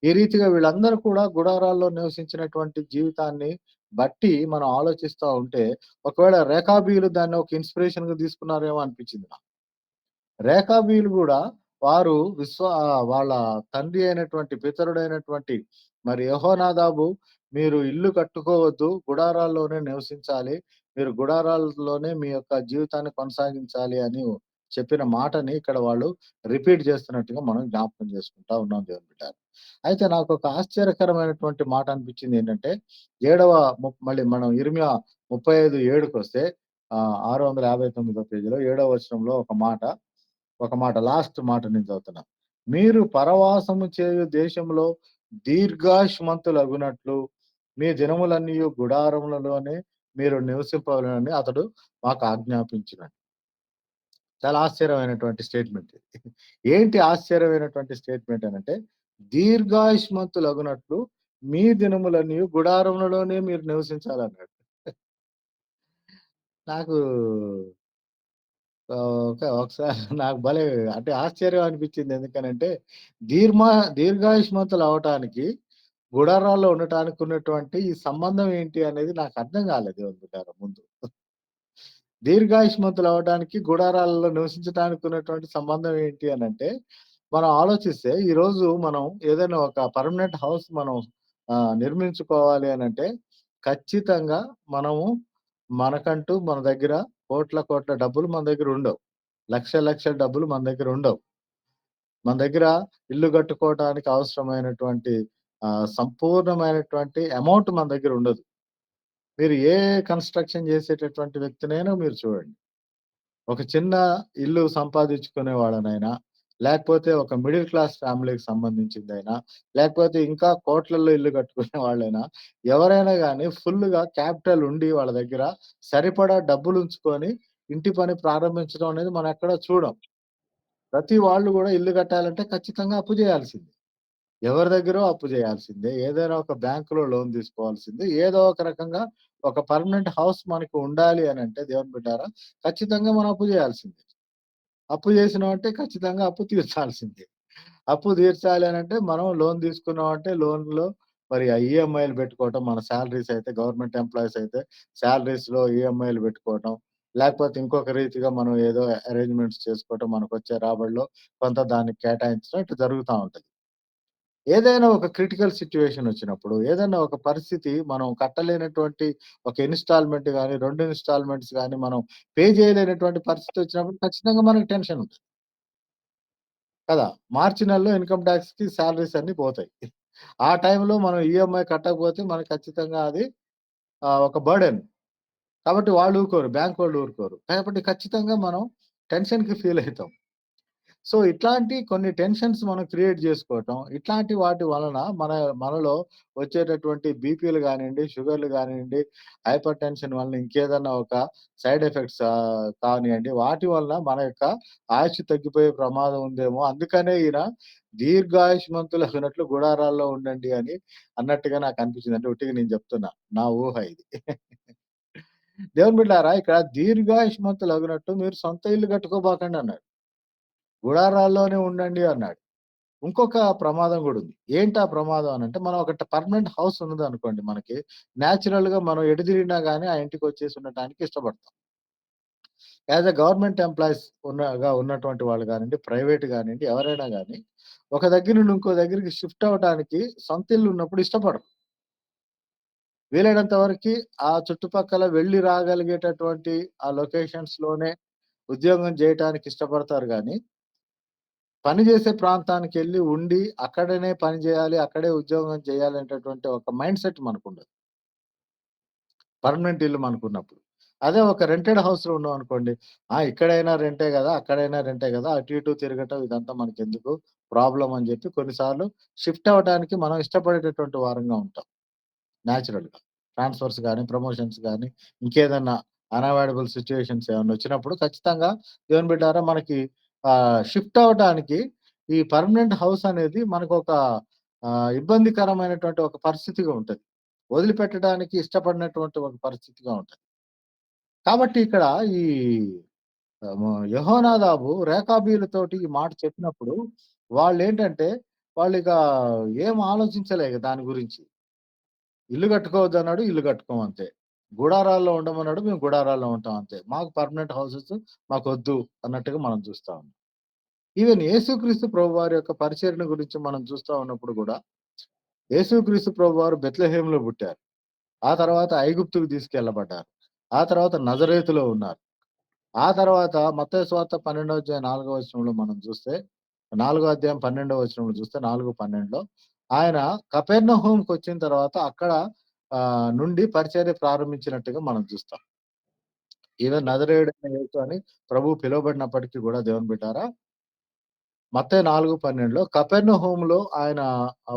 ఈ రీతిగా వీళ్ళందరూ కూడా గుడారాల్లో నివసించినటువంటి జీవితాన్ని బట్టి మనం ఆలోచిస్తా ఉంటే, ఒకవేళ రేఖాబీయులు దాన్ని ఒక ఇన్‌స్పిరేషన్‌గా తీసుకున్నారేమో అనిపించింది నాకు. రేఖాబీయులు గూడా వారు వాళ్ళ తండ్రి అయినటువంటి పితరుడైనటువంటి మరి యెహోనాదాబు మీరు ఇల్లు కట్టుకోవద్దు, గుడారాల్లోనే నివసించాలి. మీరు గుడారాల్లోనే మీ యొక్క జీవితాన్ని కొనసాగించాలి అని చెప్పిన మాటని ఇక్కడ వాళ్ళు రిపీట్ చేస్తున్నట్టుగా మనం జ్ఞాపకం చేసుకుంటా ఉన్నాం దేవుని బిడ్డలారా. అయితే నాకొక ఆశ్చర్యకరమైనటువంటి మాట అనిపించింది ఏంటంటే, ఏడవ మళ్ళీ మనం ఇర్మియా 35:7కొస్తే 659 పేజీలో ఏడవ వచనంలో ఒక మాట లాస్ట్ మాట నేను చదువుతున్నా. మీరు పరవాసము చేయు దేశంలో దీర్ఘాయుష్మంతులగునట్లు మీ దినములన్నీయు గుడారములలోనే మీరు నివసింపవలెనని అతడు మాకు ఆజ్ఞాపించినాడు. చాలా ఆశ్చర్యమైనటువంటి స్టేట్‌మెంట్ ఇది. ఏంటి ఆశ్చర్యమైనటువంటి స్టేట్‌మెంట్ అనంటే, దీర్ఘాయుష్మంతులగునట్లు మీ దినములన్నీయు గుడారములలోనే మీరు నివసించాలన్నాడు. నాకు ఒకసారి నాకు భలే అంటే ఆశ్చర్యం అనిపించింది. ఎందుకనంటే దీర్మా దీర్ఘాయుష్మంతులవ్వటానికి గుడారాల్లో ఉండటానికి ఉన్నటువంటి ఈ సంబంధం ఏంటి అనేది నాకు అర్థం కాలేదు దేవుని బిడ్డారా ముందు. దీర్ఘాయుష్మంతులవ్వడానికి గుడారాలలో నివసించటానికి ఉన్నటువంటి సంబంధం ఏంటి అనంటే, మనం ఆలోచిస్తే ఈరోజు మనం ఏదైనా ఒక పర్మనెంట్ హౌస్ మనం నిర్మించుకోవాలి అనంటే, ఖచ్చితంగా మనము మనకంటూ మన దగ్గర కోట్ల, కోట్ల డబ్బులు మన దగ్గరుండవు. లక్షల, లక్షల డబ్బులు మన దగ్గరుండవు. మన దగ్గర ఇల్లు కట్టుకోవటానికి అవసరమైనటువంటి సంపూర్ణమైనటువంటి అమౌంట్ మన దగ్గరుండదు. మీరు ఏ కన్‌స్ట్రక్షన్ చేసేటటువంటి వ్యక్తినైనా మీరు చూడండి. ఒక చిన్న ఇల్లు సంపాదించుకునే వాళ్ళనైనా, లేకపోతే ఒక మిడిల్ క్లాస్ ఫ్యామిలీకి సంబంధించిందైనా, లేకపోతే ఇంకా కోట్లల్లో ఇల్లు కట్టుకునే వాళ్ళైనా, ఎవరైనా గాని ఫుల్లుగా క్యాపిటల్ ఉండి వాళ్ళ దగ్గర సరిపడా డబ్బులుంచుకొని ఇంటి పని ప్రారంభించడం అనేది మనం ఎక్కడ చూడం. ప్రతి వాళ్ళు గూడా ఇల్లు కట్టాలంటే ఖచ్చితంగా అప్పు చేయాల్సిందే. ఎవరి దగ్గరో అప్పు చేయాల్సిందే. ఏదైనా ఒక బ్యాంకులో లోన్ తీసుకోవాల్సిందే. ఏదో ఒక రకంగా ఒక పర్మనెంట్ హౌస్ మనకు ఉండాలి అనంటే దేవుని బిడ్డారా, ఖచ్చితంగా మనం అప్పు చేయాల్సిందే. అప్పు చేసినామంటే ఖచ్చితంగా అప్పు తీర్చాల్సిందే. అప్పు తీర్చాలి అనంటే మనం లోన్ తీసుకున్నామంటే లోన్‌లో మరి ఆ ఈఎంఐలు పెట్టుకోవటం. మన సాలరీస్ అయితే గవర్నమెంట్ ఎంప్లాయీస్ అయితే సాలరీస్‌లో ఈఎంఐలు పెట్టుకోవటం. లేకపోతే ఇంకొక రీతిగా మనం ఏదో అరేంజ్‌మెంట్స్ చేసుకోవటం. మనకొచ్చే రాబడిలో కొంత దానికి కేటాయించడం ఇట్లా జరుగుతా ఉంటది. ఏదైనా ఒక క్రిటికల్ సిట్యుయేషన్ వచ్చినప్పుడు, ఏదైనా ఒక పరిస్థితి మనం కట్టలేనటువంటి ఒక ఇన్‌స్టాల్‌మెంట్ గాని, 2 ఇన్‌స్టాల్‌మెంట్స్ గాని మనం పే చేయలేనటువంటి పరిస్థితి వచ్చినప్పుడు ఖచ్చితంగా మనకు టెన్షన్ ఉంటది. కదా! మార్చి నెలలో ఇన్‌కమ్ టాక్స్‌కి సాలరీస్ అన్నీ పోతాయి. ఆ టైంలో మనం ఈఎంఐ కట్టకపోతే మనకు ఖచ్చితంగా అది ఒక బర్డెన్. కాబట్టి వాళ్ళు ఊరుకోరు. బ్యాంక్ వాళ్ళు ఊరుకోరు. కాబట్టి ఖచ్చితంగా మనం టెన్షన్‌కి ఫీల్ అయితాం. సో, ఇట్లాంటి కొన్ని టెన్షన్స్ మనం క్రియేట్ జేసుకోవటం. ఇట్లాంటి వాటి వలన మనలో వచ్చేటటువంటి బీపీలు గానియండి, షుగర్‌లు గానియండి, హైపర్ టెన్షన్ వలన ఇంకేదన్నా ఒక సైడ్ ఎఫెక్ట్స్ కానియండి, వాటి వలన మన యొక్క ఆయుష్షు తగ్గిపోయే ప్రమాదం ఉందేమో. అందుకనే ఈయన దీర్ఘాయుష్మంతులగునట్లు గుడారాల్లో ఉండండి అని అన్నట్టుగా నాకనిపించింది. అంటే ఉట్టిగా నేను జెప్తున్నా. నా ఊహ ఇది. దేవుని బిడ్డలారా ఇక్కడ దీర్ఘాయుష్మంతులగునట్టు మీరు సొంత ఇల్లు కట్టుకోబాకండన్నాడు. గుడారాల్లోనే ఉండండి అన్నాడు. ఇంకొక ప్రమాదం గూడుంది. ఏంటా ప్రమాదం అనంటే, మనం ఒక పర్మనెంట్ హౌస్ ఉన్నదనుకోండి మనకి, నేచురల్‌గా మనం ఎటు తిరిగినా గాని ఆ ఇంటికొచ్చేసి ఉండటానికి ఇష్టపడతాం. యాస్ ఎ గవర్నమెంట్ ఎంప్లాయీస్ ఉన్నటువంటి వాళ్ళు గానియండి, ప్రైవేట్ గానియండి, ఎవరైనా గాని, ఒక దగ్గర నుండి ఇంకో దగ్గరికి షిఫ్ట్ అవ్వటానికి సొంత ఇల్లు ఉన్నప్పుడు ఇష్టపడరు. వీలైనంత వరకి ఆ చుట్టుపక్కల వెళ్లి రాగలిగేటటువంటి ఆ లొకేషన్స్‌లోనే ఉద్యోగం జేయటానికి ఇష్టపడతారు గానీ పని జేసే ప్రాంతానికెళ్ళి ఉండి, అక్కడనే పని జేయాలి, అక్కడే ఉద్యోగం చేయాలనేటటువంటి ఒక మైండ్ సెట్ మనకుండదు. పర్మనెంట్ ఇల్లు మనకున్నప్పుడు. అదే ఒక రెంటెడ్ హౌస్‌లో ఉన్నామనుకోండి, ఇక్కడైనా రెంటే గదా! అక్కడైనా రెంటే గదా! అటు ఇటు తిరగటం ఇదంతా మనకెందుకు ప్రాబ్లమ్ అని జెప్పి కొన్నిసార్లు షిఫ్ట్ అవ్వటానికి మనం ఇష్టపడేటటువంటి వారంగా ఉంటాం నేచురల్‌గా. ట్రాన్స్‌ఫర్స్ గాని, ప్రమోషన్స్ గాని, ఇంకేదన్నా అన్‌అవాయిడబుల్ సిట్యుయేషన్స్ ఏమన్నా వచ్చినప్పుడు ఖచ్చితంగా దేవుని బిడ్డారా మనకి షిఫ్ట్ అవ్వటానికి ఈ పర్మనెంట్ హౌస్ అనేది మనకొక ఇబ్బందికరమైనటువంటి ఒక పరిస్థితిగా ఉంటది. వదిలిపెట్టడానికి ఇష్టపడినటువంటి ఒక పరిస్థితిగా ఉంటది. కాబట్టి ఇక్కడ ఈ యెహోనాదాబు రేకాబీయులతోటి ఈ మాట చెప్పినప్పుడు వాళ్ళేంటంటే వాళ్ళిక ఏం ఆలోచించలే ఇగ దాని గురించి. ఇల్లు కట్టుకోవద్దన్నాడు. ఇల్లు కట్టుకోం అంతే. గుడారాల్లో ఉండమన్నాడు. మేము గుడారాల్లో ఉంటాం అంతే. మాకు పర్మనెంట్ హౌసెస్ మాకొద్దు అన్నట్టుగా మనం చూస్తా ఉన్నాం. ఈవెన్ యేసుక్రీస్తు ప్రభువారి యొక్క పరిచర్యను గురించి మనం చూస్తా ఉన్నప్పుడు గూడా, యేసుక్రీస్తు ప్రభువారు బెత్లెహేంలో పుట్టారు. ఆ తర్వాత ఐగుప్తుకు తీసుకెళ్ళబడ్డారు. ఆ తర్వాత నజరేతులో ఉన్నారు. ఆ తర్వాత మత్తయి సువార్త 12 అధ్యాయం 4 వచనంలో మనం చూస్తే, 4 అధ్యాయం 12 వచనంలో చూస్తే 4, 12లో ఆయన కపెర్నహూమ్‌కొచ్చిన తర్వాత అక్కడ నుండి పరిచర్య ప్రారంభించినట్టుగా మనం చూస్తాం. ఈవెన్ నజరేయుడైన యేసు అని ప్రభువు పిలువబడినప్పటికీ గూడా దేవుని బిడ్డారా మత్తయి 4:12లో కపెర్నహూములో ఆయన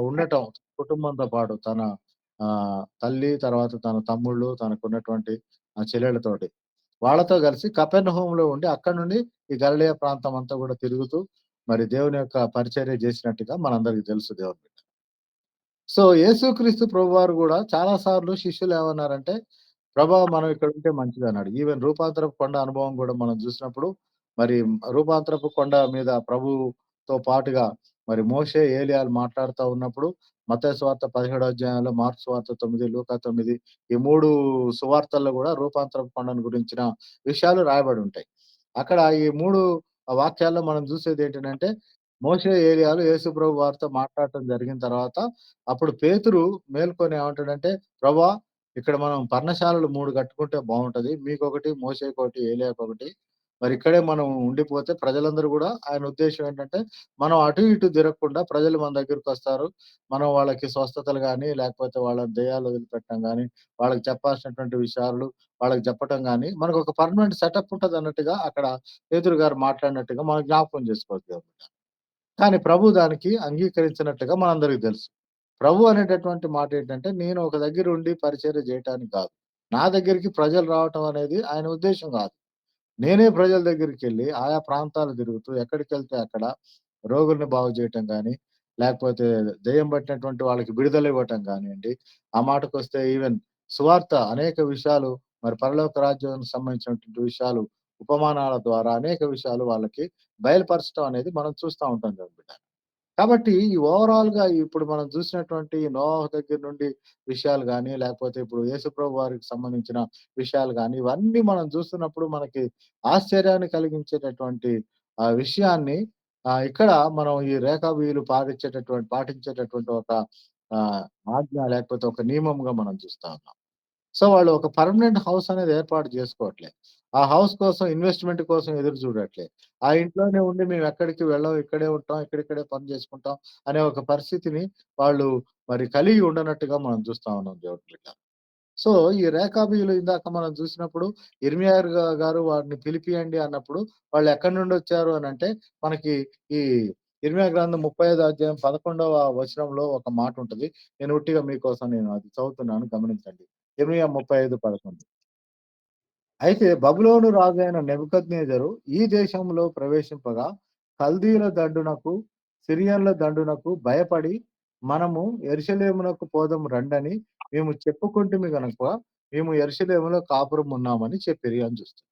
ఉండటం కుటుంబంతో పాటు తన తల్లి, తర్వాత తన తమ్ముళ్ళు, తనకున్నటువంటి చెల్లెళ్ళతోటి. వాళ్ళతో కలిసి కపెర్నహూములో ఉండి అక్కడి నుండి ఈ గలిలయ ప్రాంతం అంతా గూడా తిరుగుతూ మరి దేవుని యొక్క పరిచర్య జేసినట్టుగా మనందరికి తెలుసు దేవుని బిడ్డ. సో, యేసుక్రీస్తు ప్రభువారు గూడా చాలా సార్లు శిష్యులేమన్నారంటే, "ప్రభా! మనం ఇక్కడుంటే మంచిదన్నాడు." ఈవెన్ రూపాంతరపు కొండ అనుభవం గూడా మనం జూసినప్పుడు, మరి రూపాంతరపు కొండ మీద ప్రభువుతో పాటుగా మరి మోషే, ఏలియాలు మాట్లాడుతా ఉన్నప్పుడు మత్తయి సువార్త 17 అధ్యాయంలో, మార్కు సువార్త 9, లూకా 9 ఈ 3 సువార్తల్లో గూడా రూపాంతరపు కొండను గురించిన విషయాలు రాయబడుంటాయి. అక్కడ ఈ 3 వాక్యాల్లో మనం జూసేదేంటనంటే, మోషే, ఏలియాలు యేసుప్రభు వారితో మాట్లాడటం జరిగిన తర్వాత అప్పుడు పేతురు మేల్కొని ఏమంటాడంటే, "ప్రభా! ఇక్కడ మనం పర్ణశాలలు 3 కట్టుకుంటే బావుంటది. మీకొకటి, మోషేకొకటి, ఏలియాకొకటి. మరి ఇక్కడే మనం ఉండిపోతే ప్రజలందరూ గూడా" ఆయన ఉద్దేశ్యం ఏంటంటే, మనం అటు ఇటు తిరగకుండా ప్రజలు మన దగ్గరకొస్తారు. మనం వాళ్ళకి స్వస్థతలు గాని, లేకపోతే వాళ్ళ దెయ్యాలు వదిలిపెట్టడం గాని, వాళ్ళకి చెప్పాల్సినటువంటి విషయాలు వాళ్ళకి చెప్పటం గాని, మనకొక పర్మనెంట్ సెటప్ ఉంటదన్నట్టుగా అక్కడ పేతురు గారు మాట్లాడినట్టుగా మనం జ్ఞాపకం చేసుకోవచ్చు. కానీ ప్రభు దానికి అంగీకరించినట్టుగా మనందరికి తెలుసు. ప్రభు అనేటటువంటి మాటేంటంటే, నేను ఒక దగ్గరుండి పరిచర్య జేయటానికి గాదు. నా దగ్గరికి ప్రజలు రావటం అనేది ఆయన ఉద్దేశ్యం గాదు. నేనే ప్రజల దగ్గరికెళ్ళి ఆయా ప్రాంతాలు తిరుగుతూ ఎక్కడికెళ్తే అక్కడ రోగుల్ని బాగు జేయటం గానీ, లేకపోతే దెయ్యం పట్టినటువంటి వాళ్ళకి విడుదలివ్వటం గానియండి, ఆ మాటకొస్తే ఈవెన్ సువార్త అనేక విషయాలు మరి పరలోక రాజ్యానికి సంబంధించినటువంటి విషయాలు ఉపమానాల ద్వారా అనేక విషయాలు వాళ్ళకి బయలుపరచటం అనేది మనం చూస్తా ఉంటాం గదా బిడ్డ. కాబట్టి ఈ ఓవరాల్‌గా ఇప్పుడు మనం చూసినటువంటి నోవహు దగ్గర నుండి విషయాలు గాని, లేకపోతే ఇప్పుడు యేసుప్రభు వారికి సంబంధించిన విషయాలు గాని, ఇవన్నీ మనం చూస్తున్నప్పుడు మనకి ఆశ్చర్యాన్ని కలిగించేటటువంటి విషయాన్ని ఇక్కడ మనం ఈ రేఖాబీయులు పాటించేటటువంటి ఒక ఆహ్, ఆజ్ఞ లేకపోతే ఒక నియమంగా మనం చూస్తా ఉన్నాం. సో, వాళ్ళు ఒక పర్మనెంట్ హౌస్ అనేది ఏర్పాటు జేసుకోవట్లే. ఆ హౌస్ కోసం ఇన్వెస్ట్‌మెంట్ కోసం ఎదురు చూడట్లే. ఆ ఇంట్లోనే ఉండి మేమెక్కడికి వెళ్ళం, ఇక్కడే ఉంటాం, ఇక్కడిక్కడే పని జేసుకుంటాం అనే ఒక పరిస్థితిని వాళ్ళు మరి కలిగి ఉండనట్టుగా మనం చూస్తా ఉన్నాం దేవుని బిడ్డ. సో, ఈ రేఖాబీయులు ఇందాక మనం చూసినప్పుడు యిర్మీయా గారు వారిని పిలిపియండి అన్నప్పుడు వాళ్ళెక్కడి నుండొచ్చారు అనంటే, మనకి ఈ యిర్మీయా గ్రంథం 35 అధ్యాయం 11వ వచనంలో ఒక మాటుంటది. నేను ఉట్టిగా మీకోసం నేను అది చదువుతున్నాను గమనించండి. యిర్మీయా 35:11 అయితే బబులోను రాజైన నెబుకద్నెజరు ఈ దేశంలో ప్రవేశింపగా కల్దీయుల దండునకు, సిరియన్ల దండునకు భయపడి మనము యెరూషలేమునకు పోదాం రండని మేము చెప్పుకొంటిమి గనక మేము యెరూషలేములో కాపురం ఉన్నామని చెప్పిరి అని చూస్తున్నాం.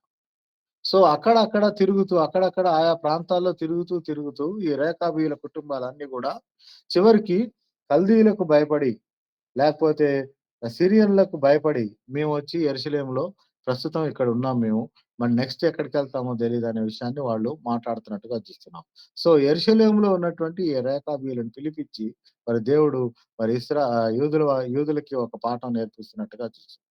సో, అక్కడక్కడ తిరుగుతూ, అక్కడక్కడ ఆయా ప్రాంతాల్లో తిరుగుతూ ఈ రేకాబీయుల కుటుంబాలన్నీ గూడా చివరికి కల్దీయులకు భయపడి లేకపోతే సిరియన్‌లకు భయపడి మేమొచ్చి యెరూషలేములో ప్రస్తుతం ఇక్కడున్నాం మేము. మరి నెక్స్ట్ ఎక్కడికెళ్తామో తెలీదనే విషయాన్ని వాళ్ళు మాట్లాడుతున్నట్టుగా చూస్తున్నాం. సో, యెరూషలేములో ఉన్నటువంటి ఈ రేకాబీయులను పిలిపిచ్చి మరి దేవుడు మరి యూదులకి ఒక పాఠం నేర్పిస్తున్నట్టుగా చూస్తున్నాం.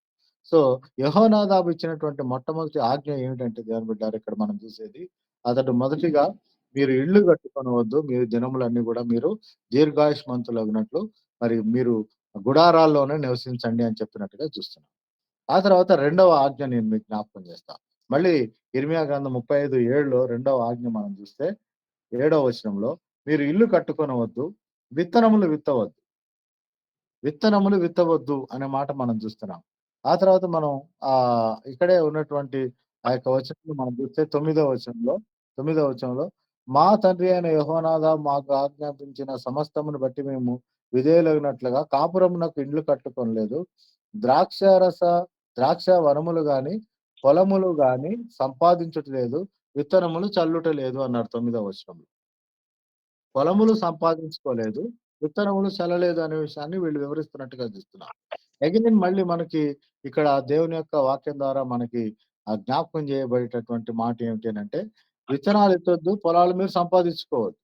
సో, యెహోనాదాబు ఇచ్చినటువంటి మొట్టమొదటి ఆజ్ఞ ఏమిటంటే దేవుని బిడ్డలారా ఇక్కడ మనం చూసేది, అతడు మొదటిగా మీరు ఇల్లు కట్టుకొనవద్దు. మీ దినములన్నీ గూడా మీరు దీర్ఘాయుష్మంతులగునట్లు మరి మీరు గుడారాల్లోనే నివసించండి అని చెప్పినట్టుగా చూస్తున్నాం. ఆ తర్వాత రెండవ ఆజ్ఞ నేను మీకు జ్ఞాపకం చేస్తా. మళ్ళీ యిర్మీయా గ్రంథం 35:7లో రెండవ ఆజ్ఞ మనం చూస్తే, ఏడవ వచనంలో మీరు ఇల్లు కట్టుకొనవద్దు, విత్తనములు విత్తవద్దు. విత్తనములు విత్తవద్దు అనే మాట మనం చూస్తున్నాం. ఆ తర్వాత మనం ఇక్కడే ఉన్నటువంటి ఆ యొక్క వచనాన్ని మనం చూస్తే తొమ్మిదవ వచనంలో మా తండ్రి అయిన యెహోనాదా మాకు ఆజ్ఞాపించిన సమస్తమును బట్టి మేము విధేయులగినట్లుగా కాపురమునకు ఇండ్లు కట్టుకొనలేదు. ద్రాక్షారస ద్రాక్ష వనములు గాని, పొలములు గాని సంపాదించుట లేదు. విత్తనములు చల్లుట లేదు అన్నాడు 9వ వచనంలో. పొలములు సంపాదించుకోలేదు. విత్తనములు చల్లలేదు అనే విషయాన్ని వీళ్ళు వివరిస్తున్నట్టుగా చూస్తున్నాం. అగైన్ మళ్ళీ మనకి ఇక్కడ దేవుని యొక్క వాక్యం ద్వారా మనకి జ్ఞాపకం చేయబడేటటువంటి మాట ఏమిటి అనంటే, విత్తనాలు ఎత్తొద్దు, పొలాలు మీరు సంపాదించుకోవద్దు.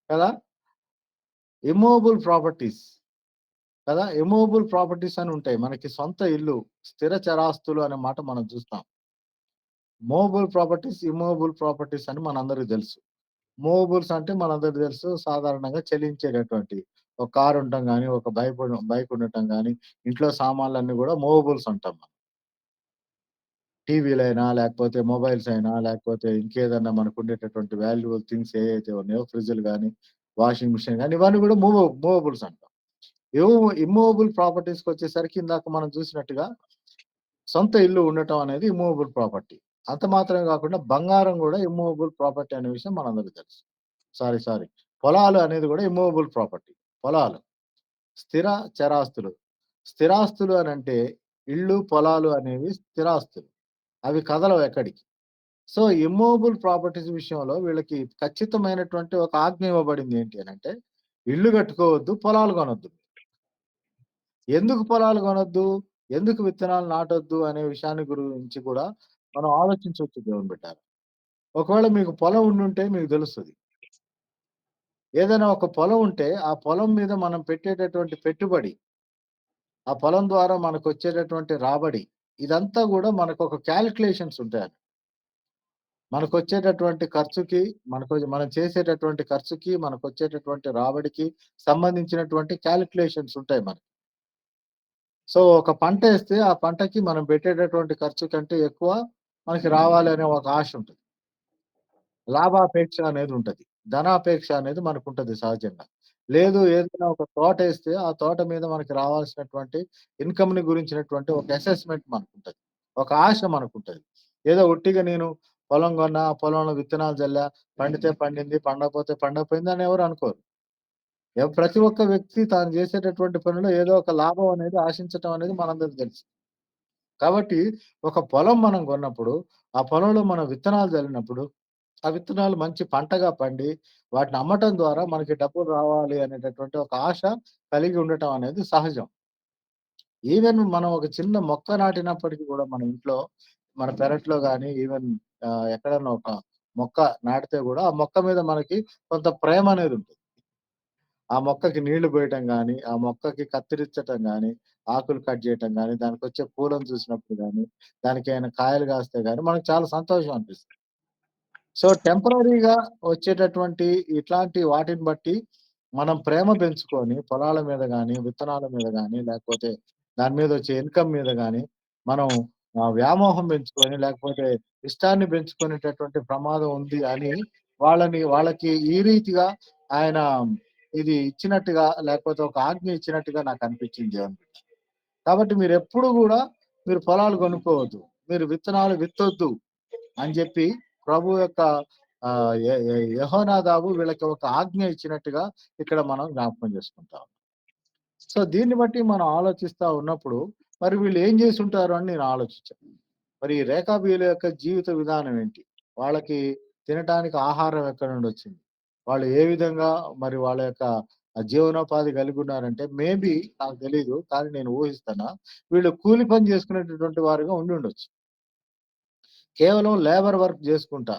కదా! ఇమ్మూవబుల్ ప్రాపర్టీస్ కదా! ఇమ్మూవబుల్ ప్రాపర్టీస్ అని ఉంటాయి. మనకి సొంత ఇల్లు, స్థిర చరాస్తులు అనే మాట మనం చూస్తాం. మూవబుల్ ప్రాపర్టీస్, ఇమ్మూవబుల్ ప్రాపర్టీస్ అని మనందరికి తెలుసు. మూవబుల్స్ అంటే మనందరికి తెలుసు సాధారణంగా చెల్లించేటటువంటివి. ఒక కార్ ఉండటం గాని, ఒక బైక్ ఉండటం గాని, ఇంట్లో సామాన్లన్నీ గూడా మూవబుల్స్ అంటాం మనం. టీవీలైనా, లేకపోతే మొబైల్స్ అయినా, లేకపోతే ఇంకేదన్నా మనకుండేటటువంటి వాల్యుబుల్ థింగ్స్ ఏయైతే ఉన్నాయో ఫ్రిడ్జ్‌లు గాని, వాషింగ్ మిషన్ గాని, ఇవన్నీ గూడా మూవబుల్స్ అంటాం. ఇమ్మూవబుల్ ప్రాపర్టీస్‌కొచ్చేసరికి ఇందాక మనం చూసినట్టుగా సొంత ఇల్లు ఉండటం అనేది ఇమ్మూవబుల్ ప్రాపర్టీ. అంత మాత్రమే గాకుండా బంగారం గూడా ఇమ్మూవబుల్ ప్రాపర్టీ అనే విషయం మనందరికి తెలుసు. సారీ. పొలాలు అనేది గూడా ఇమ్మూవబుల్ ప్రాపర్టీ. పొలాలు. స్థిర, చరాస్తులు. స్థిరాస్తులు అనంటే ఇళ్ళు, పొలాలు అనేవి స్థిరాస్తులు. అవి కదలవు ఎక్కడికి. సో, ఇమ్మూవబుల్ ప్రాపర్టీస్ విషయంలో వీళ్ళకి ఖచ్చితమైనటువంటి ఒక ఆజ్ఞ ఇవ్వబడింది ఏంటి అనంటే, ఇల్లు కట్టుకోవద్దు, పొలాలు కొనొద్దు. ఎందుకు పొలాలు కొనొద్దు? ఎందుకు విత్తనాలు నాటొద్దు అనే విషయాన్ని గురించి కూడా మనం ఆలోచించొచ్చు దేవుని బిడ్డారా. ఒకవేళ మీకు పొలం ఉండుంటే మీకు తెలుస్తది. ఏదైనా ఒక పొలం ఉంటే, ఆ పొలం మీద మనం పెట్టేటటువంటి పెట్టుబడి, ఆ పొలం ద్వారా మనకొచ్చేటటువంటి రాబడి, ఇదంతా గూడా మనకొక కాలిక్యులేషన్స్ ఉంటాయండి. మనకొచ్చేటటువంటి ఖర్చుకి, మనం చేసేటటువంటి ఖర్చుకి, మనకొచ్చేటటువంటి రాబడికి సంబంధించినటువంటి కాలిక్యులేషన్స్ ఉంటాయి మనకి. సో, ఒక పంటేస్తే ఆ పంటకి మనం పెట్టేటటువంటి ఖర్చు కంటే ఎక్కువ మనకి రావాలి అనే ఒక ఆశ ఉంటది. లాభాపేక్ష అనేదుంటది. ధనాపేక్ష అనేది మనకుంటది సహజంగా. లేదు ఏదైనా ఒక తోటేస్తే, ఆ తోట మీద మనకి రావాల్సినటువంటి ఇన్‌కమ్‌ని గురించినటువంటి ఒక అసెస్‌మెంట్ మనకుంటది. ఒక ఆశ మనకుంటది. ఏదో ఉట్టిగా నేను పొలం కొన్నా, ఆ పొలంలో విత్తనాలు జల్లా, పండితే పండింది, పండకపోతే పండకపోయింది అని ఎవరు అనుకోరు. ప్రతి ఒక్క వ్యక్తి తాను చేసేటటువంటి పనిలో ఏదో ఒక లాభం అనేది ఆశించటం అనేది మనందరికి తెలుసు. కాబట్టి ఒక పొలం మనం కొన్నప్పుడు, ఆ పొలంలో మనం విత్తనాలు జల్లినప్పుడు ఆ విత్తనాలు మంచి పంటగా పండి, వాటిని అమ్మటం ద్వారా మనకి డబ్బులు రావాలి అనేటటువంటి ఒక ఆశ కలిగి ఉండటం అనేది సహజం. ఈవెన్ మనం ఒక చిన్న మొక్క నాటినప్పటికి గూడా మన ఇంట్లో, మన పెరట్లో గాని, ఈవెన్ ఎక్కడన్నా ఒక మొక్క నాటితే గూడా, ఆ మొక్క మీద మనకి కొంత ప్రేమనేదుంటది. ఆ మొక్కకి నీళ్లు పోయటం గాని, ఆ మొక్కకి కత్తిరించటం గాని, ఆకులు కట్ జేయటం గాని, దానికొచ్చే పూలను చూసినప్పుడు గాని, దానికేమైనా కాయలు కాస్తే గాని, మనకు చాలా సంతోషం అనిపిస్తది. సో, టెంపరరీగా వచ్చేటటువంటి ఇట్లాంటి వాటిని బట్టి మనం ప్రేమ పెంచుకొని పొలాల మీద గాని, విత్తనాల మీద గాని, లేకపోతే దాని మీదొచ్చే ఇన్‌కమ్ మీద గాని, మనం వ్యామోహం పెంచుకొని, లేకపోతే ఇష్టాన్ని పెంచుకునేటటువంటి ప్రమాదం ఉంది అని వాళ్ళకి ఈ రీతిగా ఆయన ఇది ఇచ్చినట్టుగా, లేకపోతే ఒక ఆజ్ఞ ఇచ్చినట్టుగా నాకనిపించింది దేవుని బిడ్డ. కాబట్టి మీరెప్పుడు గూడా మీరు పొలాలు కొనుక్కోవద్దు. మీరు విత్తనాలు విత్తొద్దు. అని జెప్పి ప్రభు యొక్క యెహోనాదాబు వీళ్ళకి ఒక ఆజ్ఞ ఇచ్చినట్టుగా ఇక్కడ మనం జ్ఞాపకం చేసుకుంటాం. సో, దీన్ని బట్టి మనం ఆలోచిస్తా ఉన్నప్పుడు, మరి వీళ్ళు ఏం జేసుంటారు అని నేను ఆలోచించాను. మరి ఈ రేఖాబీయుల యొక్క జీవిత విధానం ఏంటి? వాళ్ళకి తినటానికి ఆహారం ఎక్కడి నుండొచ్చింది? వాళ్ళు ఏ విధంగా మరి వాళ్ళ యొక్క జీవనోపాధి కలిగున్నారంటే, మేబీ నాకు తెలీదు. కానీ నేను ఊహిస్తున్నా. వీళ్ళు కూలి పని చేసుకునేటటువంటి వారుగా ఉండుండొచ్చు. కేవలం లేబర్ వర్క్ జేసుకుంటా,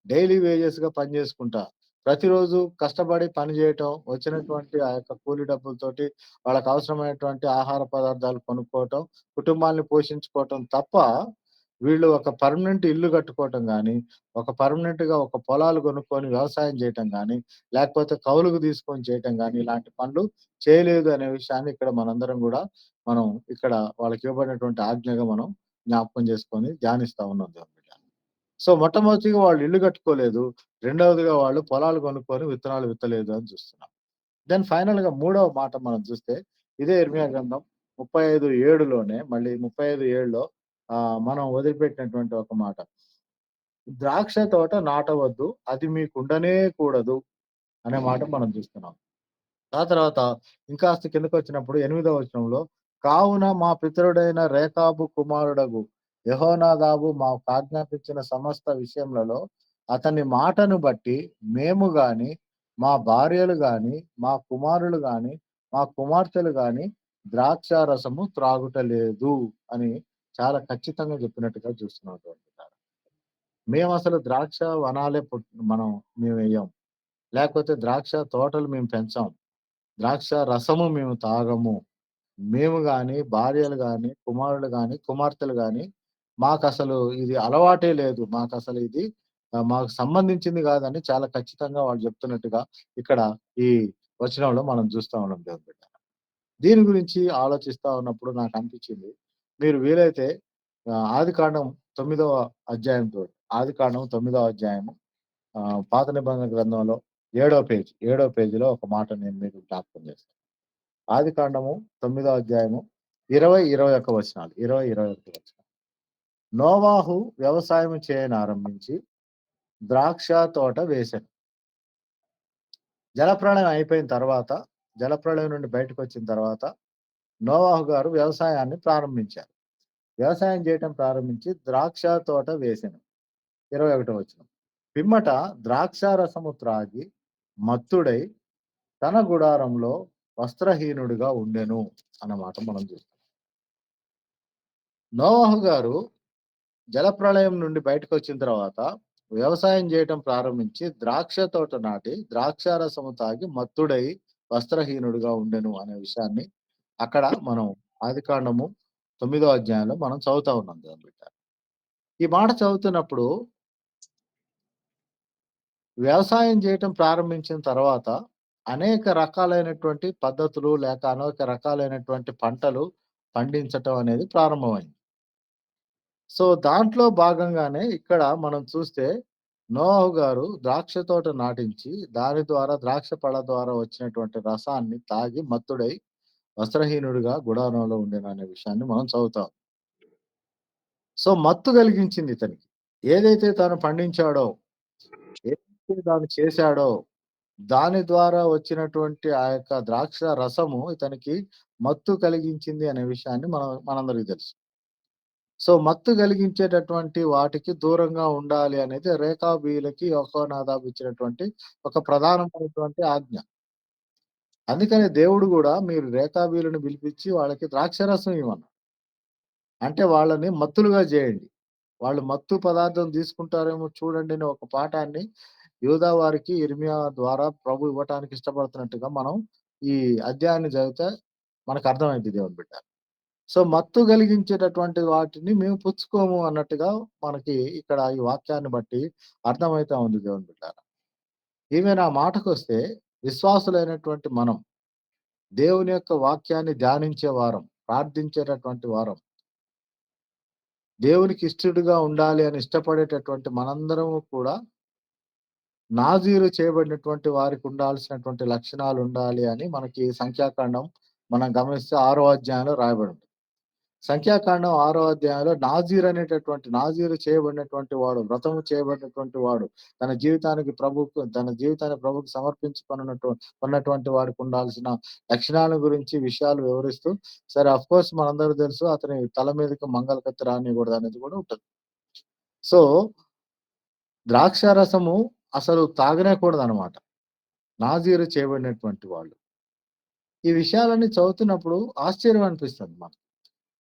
డైలీ వేజెస్‌గా పని జేసుకుంటా, ప్రతిరోజు కష్టపడి పని జేయటం, వచ్చినటువంటి ఆ యొక్క కూలీ డబ్బులతోటి వాళ్ళకవసరమైనటువంటి ఆహార పదార్థాలు కొనుక్కోవటం, కుటుంబాన్ని పోషించుకోవటం తప్ప, వీళ్ళు ఒక పర్మనెంట్ ఇల్లు కట్టుకోవటం గానీ, ఒక పర్మనెంట్‌గా ఒక పొలాలు కొనుక్కొని వ్యవసాయం జేయటం గానీ, లేకపోతే కౌలుకు తీసుకొని చేయటం గానీ, ఇలాంటి పనులు చేయలేదు అనే విషయాన్ని ఇక్కడ మనందరం గూడా మనం ఇక్కడ వాళ్ళకివ్వబడినటువంటి ఆజ్ఞగా మనం జ్ఞాపకం చేసుకొని ధ్యానిస్తా ఉన్నాం దేవుని బిడ్డ. సో, మొట్టమొదటిగా వాళ్ళు ఇల్లు కట్టుకోలేదు. రెండవదిగా వాళ్ళు పొలాలు కొనుక్కొని విత్తనాలు విత్తలేదు అని చూస్తున్నాం. దెన్ ఫైనల్‌గా మూడవ మాట మనం చూస్తే ఇదే ఇర్మియా గ్రంథం 35:7లోనే మళ్ళీ 35:7లో మనం వదిలిపెట్టినటువంటి ఒక మాట. ద్రాక్ష తోట నాటవద్దు. అది మీకుండనే కూడదు అనే మాట మనం చూస్తున్నాం. ఆ తర్వాత ఇంకాస్త కిందకొచ్చినప్పుడు 8వ వచనంలో, కావున మా పితరుడైన రేకాబు కుమారుడగు యెహోనాదాబు మాకాజ్ఞాపించిన సమస్త విషయములలో అతని మాటను బట్టి మేము గాని, మా భార్యలు గాని, మా కుమారులు గాని, మా కుమార్తెలు గాని ద్రాక్షారసము త్రాగుటలేదు అని చాలా ఖచ్చితంగా చెప్పినట్టుగా చూస్తున్నాం. మేమసలు ద్రాక్ష వనాలే మేమెయ్యం. లేకపోతే ద్రాక్ష తోటలు మేము పెంచం. ద్రాక్ష రసము మేము తాగము. మేము గాని, భార్యలు గాని, కుమారులు గాని, కుమార్తెలు గాని, మాకసలు ఇది అలవాటే లేదు. మాకసలు ఇది మాకు సంబంధించింది గాదని చాలా ఖచ్చితంగా వాళ్ళు చెప్తున్నట్టుగా ఇక్కడ ఈ వచనంలో మనం చూస్తా ఉన్నాం దేవుని బిడ్డ. దీని గురించి ఆలోచిస్తా ఉన్నప్పుడు నాకనిపించింది. మీరు వీలైతే ఆదికాండం 9వ అధ్యాయం చూడండి. ఆదికాండం 9వ అధ్యాయము పాత నిబంధన గ్రంథంలో ఏడో పేజీలో ఒక మాట నేను మీకు జ్ఞాపకం చేస్తాను. ఆదికాండము 9వ అధ్యాయము 20, 21 వచనాలు. 20, 21 వచనాలు. నోవాహు వ్యవసాయం చేయనారంభించి ద్రాక్ష తోట వేసెను. జలప్రళయం అయిపోయిన తర్వాత జలప్రళయం నుండి బయటకొచ్చిన తర్వాత నోవాహు గారు వ్యవసాయాన్ని ప్రారంభించారు. వ్యవసాయం చేయటం ప్రారంభించి ద్రాక్ష తోట వేసెను. 21 వచనం. పిమ్మట ద్రాక్షారసము త్రాగి మత్తుడై తన గుడారంలో వస్త్రహీనుడుగా ఉండెను అన్నమాట మనం చూస్తాం. నోవాహు గారు జలప్రళయం నుండి బయటకొచ్చిన తర్వాత వ్యవసాయం చేయటం ప్రారంభించి ద్రాక్ష తోట నాటి ద్రాక్షారసము తాగి మత్తుడై వస్త్రహీనుడుగా ఉండెను అనే విషయాన్ని అక్కడ మనం ఆదికాండము 9 అధ్యాయంలో మనం చదువుతా ఉన్నాం కదా బిడ్డ. ఈ మాట చదువుతున్నప్పుడు వ్యవసాయం చేయటం ప్రారంభించిన తర్వాత అనేక రకాలైనటువంటి పద్ధతులు లేక అనేక రకాలైనటువంటి పంటలు పండించటం అనేది ప్రారంభమైంది. సో, దాంట్లో భాగంగానే ఇక్కడ మనం చూస్తే నోవాహు గారు ద్రాక్ష తోట నాటించి దాని ద్వారా ద్రాక్ష పళ్ళ ద్వారా వచ్చినటువంటి రసాన్ని తాగి మత్తుడై వస్త్రహీనుడిగా గుడారంలో ఉండెననే విషయాన్ని మనం చదువుతాం. సో, మత్తు కలిగించింది ఇతనికి. ఏదైతే తాను పండించాడో, ఏదైతే తాను చేశాడో దాని ద్వారా వచ్చినటువంటి ఆ యొక్క ద్రాక్ష రసము ఇతనికి మత్తు కలిగించింది అనే విషయాన్ని మనందరికి తెలుసు. సో, మత్తు కలిగించేటటువంటి వాటికి దూరంగా ఉండాలి అనేది రేకాబీయులకి యెహోనాదాబు ఇచ్చినటువంటి ఒక ప్రధానమైనటువంటి ఆజ్ఞ. అందుకనే దేవుడు గూడా మీరు రేకాబీయులను పిలిపించి వాళ్ళకి ద్రాక్షారసం ఇవ్వమన్నాడు. అంటే వాళ్ళని మత్తులుగా జేయండి. వాళ్ళు మత్తు పదార్థం తీసుకుంటారేమో చూడండి అని ఒక పాఠాన్ని యూదా వారికి యిర్మీయా ద్వారా ప్రభు ఇవ్వటానికి ఇష్టపడుతున్నట్టుగా మనం ఈ అధ్యాయాన్ని చదివితే మనకర్థమైద్ది దేవుని బిడ్డ. సో, మత్తు కలిగించేటటువంటి వాటిని మేము పుచ్చుకోము అన్నట్టుగా మనకి ఇక్కడ ఈ వాక్యాన్ని బట్టి అర్థమైతా ఉంది దేవుని బిడ్డారా. ఈవెన్ ఆ మాటకొస్తే విశ్వాసులైనటువంటి మనం దేవుని యొక్క వాక్యాన్ని ధ్యానించే వారం, ప్రార్థించేటటువంటి వారం, దేవునికి ఇష్టడుగా ఉండాలి అని ఇష్టపడేటటువంటి మనందరము కూడా నాజీరు చేయబడినటువంటి వారికి ఉండాల్సినటువంటి లక్షణాలుండాలి అని మనకి సంఖ్యాకాండం మనం గమనిస్తే 6 అధ్యాయంలో రాయబడింది. సంఖ్యాకాండం 6 అధ్యాయంలో నాజీర్ అనేటటువంటి నాజీరు చేయబడినటువంటి వాడు, వ్రతము చేయబడినటువంటి వాడు, తన జీవితాన్ని ప్రభువుకు ఉన్నటువంటి వాడికి ఉండాల్సిన లక్షణాల గురించి విషయాలు వివరిస్తూ సరే ఆఫ్‌కోర్స్ మనందరికి తెలుసు అతని తల మీదకి మంగలి కత్తి రానీయకూడదనేది కూడా ఉంటది. సో, ద్రాక్షారసము అసలు తాగనే కూడదనమాట. నాజీరు చేయబడినటువంటి వాళ్ళు. ఈ విషయాలన్నీ చదువుతున్నప్పుడు ఆశ్చర్యం అనిపిస్తది మనకు.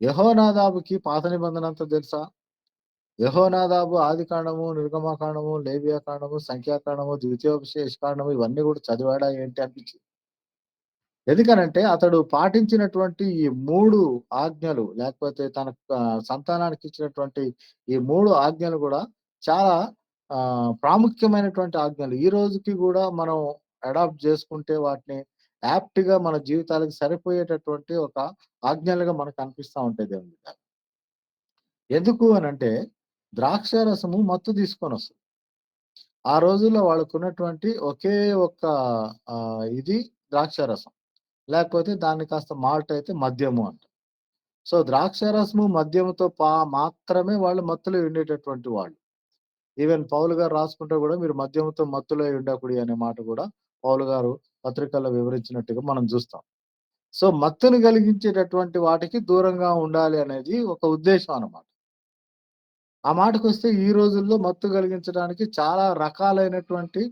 యెహోనాదాబుకి పాత నిబంధన అంతా తెలుసా? యెహోనాదాబు ఆదికాండము, నిర్గమకాండము, లేవియాకాండము, సంఖ్యాకాండము, ద్వితీయోపదేశ కాండము ఇవన్నీ గూడా చదివాడా ఏంటి అనిపించింది. ఎందుకనంటే అతడు పాటించినటువంటి ఈ 3 ఆజ్ఞలు లేకపోతే తన సంతానానికి ఇచ్చినటువంటి ఈ 3 ఆజ్ఞలు గూడా చాలా ప్రాముఖ్యమైనటువంటి ఆజ్ఞలు. ఈ రోజుకి గూడా మనం అడాప్ట్ జేసుకుంటే వాటిని యాప్ట్‌గా మన జీవితాలకు సరిపోయేటటువంటి ఒక ఆజ్ఞలుగా మనకు అనిపిస్తా ఉంటాయి దేవుని బిడ్డ. ఎందుకు అనంటే ద్రాక్షారసము మత్తు తీసుకొనొస్తది. ఆ రోజుల్లో వాళ్ళకున్నటువంటి ఒకే ఒక్క ఇది ద్రాక్షారసం. లేకపోతే దాన్ని కాస్త మాల్ట్ అయితే మద్యము అంటాం. సో, ద్రాక్షారసము, మద్యముతో మాత్రమే వాళ్ళు మత్తులో ఉండేటటువంటి వాళ్ళు. ఈవెన్ పౌలు గారు రాసుకుంటే గూడా మీరు మద్యముతో మత్తులో ఉండకుడి అనే మాట గూడా పౌలు గారు పత్రికల్లో వివరించినట్టుగా మనం జూస్తాం. సో, మత్తుని కలిగించేటటువంటి వాటికి దూరంగా ఉండాలి అనేది ఒక ఉద్దేశం అన్నమాట. ఆ మాటకొస్తే ఈ రోజుల్లో మత్తు కలిగించడానికి చాలా రకాలైనటువంటి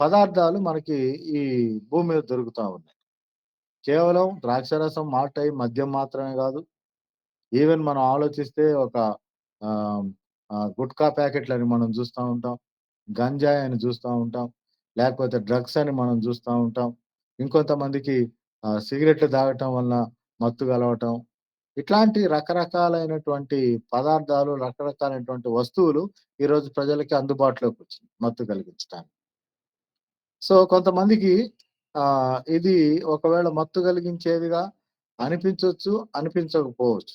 పదార్థాలు మనకి ఈ భూమి మీద దొరుకుతా ఉన్నాయి. కేవలం ద్రాక్షారసం, మాల్టై, మద్యం మాత్రమే గాదు. ఈవెన్ మనం ఆలోచిస్తే ఒక ఆహ్, గుట్కా ప్యాకెట్లని మనం జూస్తా ఉంటాం. గంజాయి అని జూస్తా ఉంటాం. లేకపోతే డ్రగ్స్ అని మనం జూస్తా ఉంటాం. ఇంకొంతమందికి సిగరెట్లు తాగటం వలన మత్తు గలవటం. ఇట్లాంటి రకరకాలైనటువంటి పదార్థాలు, రకరకాలైనటువంటి వస్తువులు ఈరోజు ప్రజలకి అందుబాటులోకొచ్చినియి మత్తు కలిగించటానికి. సో, కొంతమందికి ఇది ఒకవేళ మత్తు కలిగించేదిగా అనిపించొచ్చు, అనిపించకపోవచ్చు.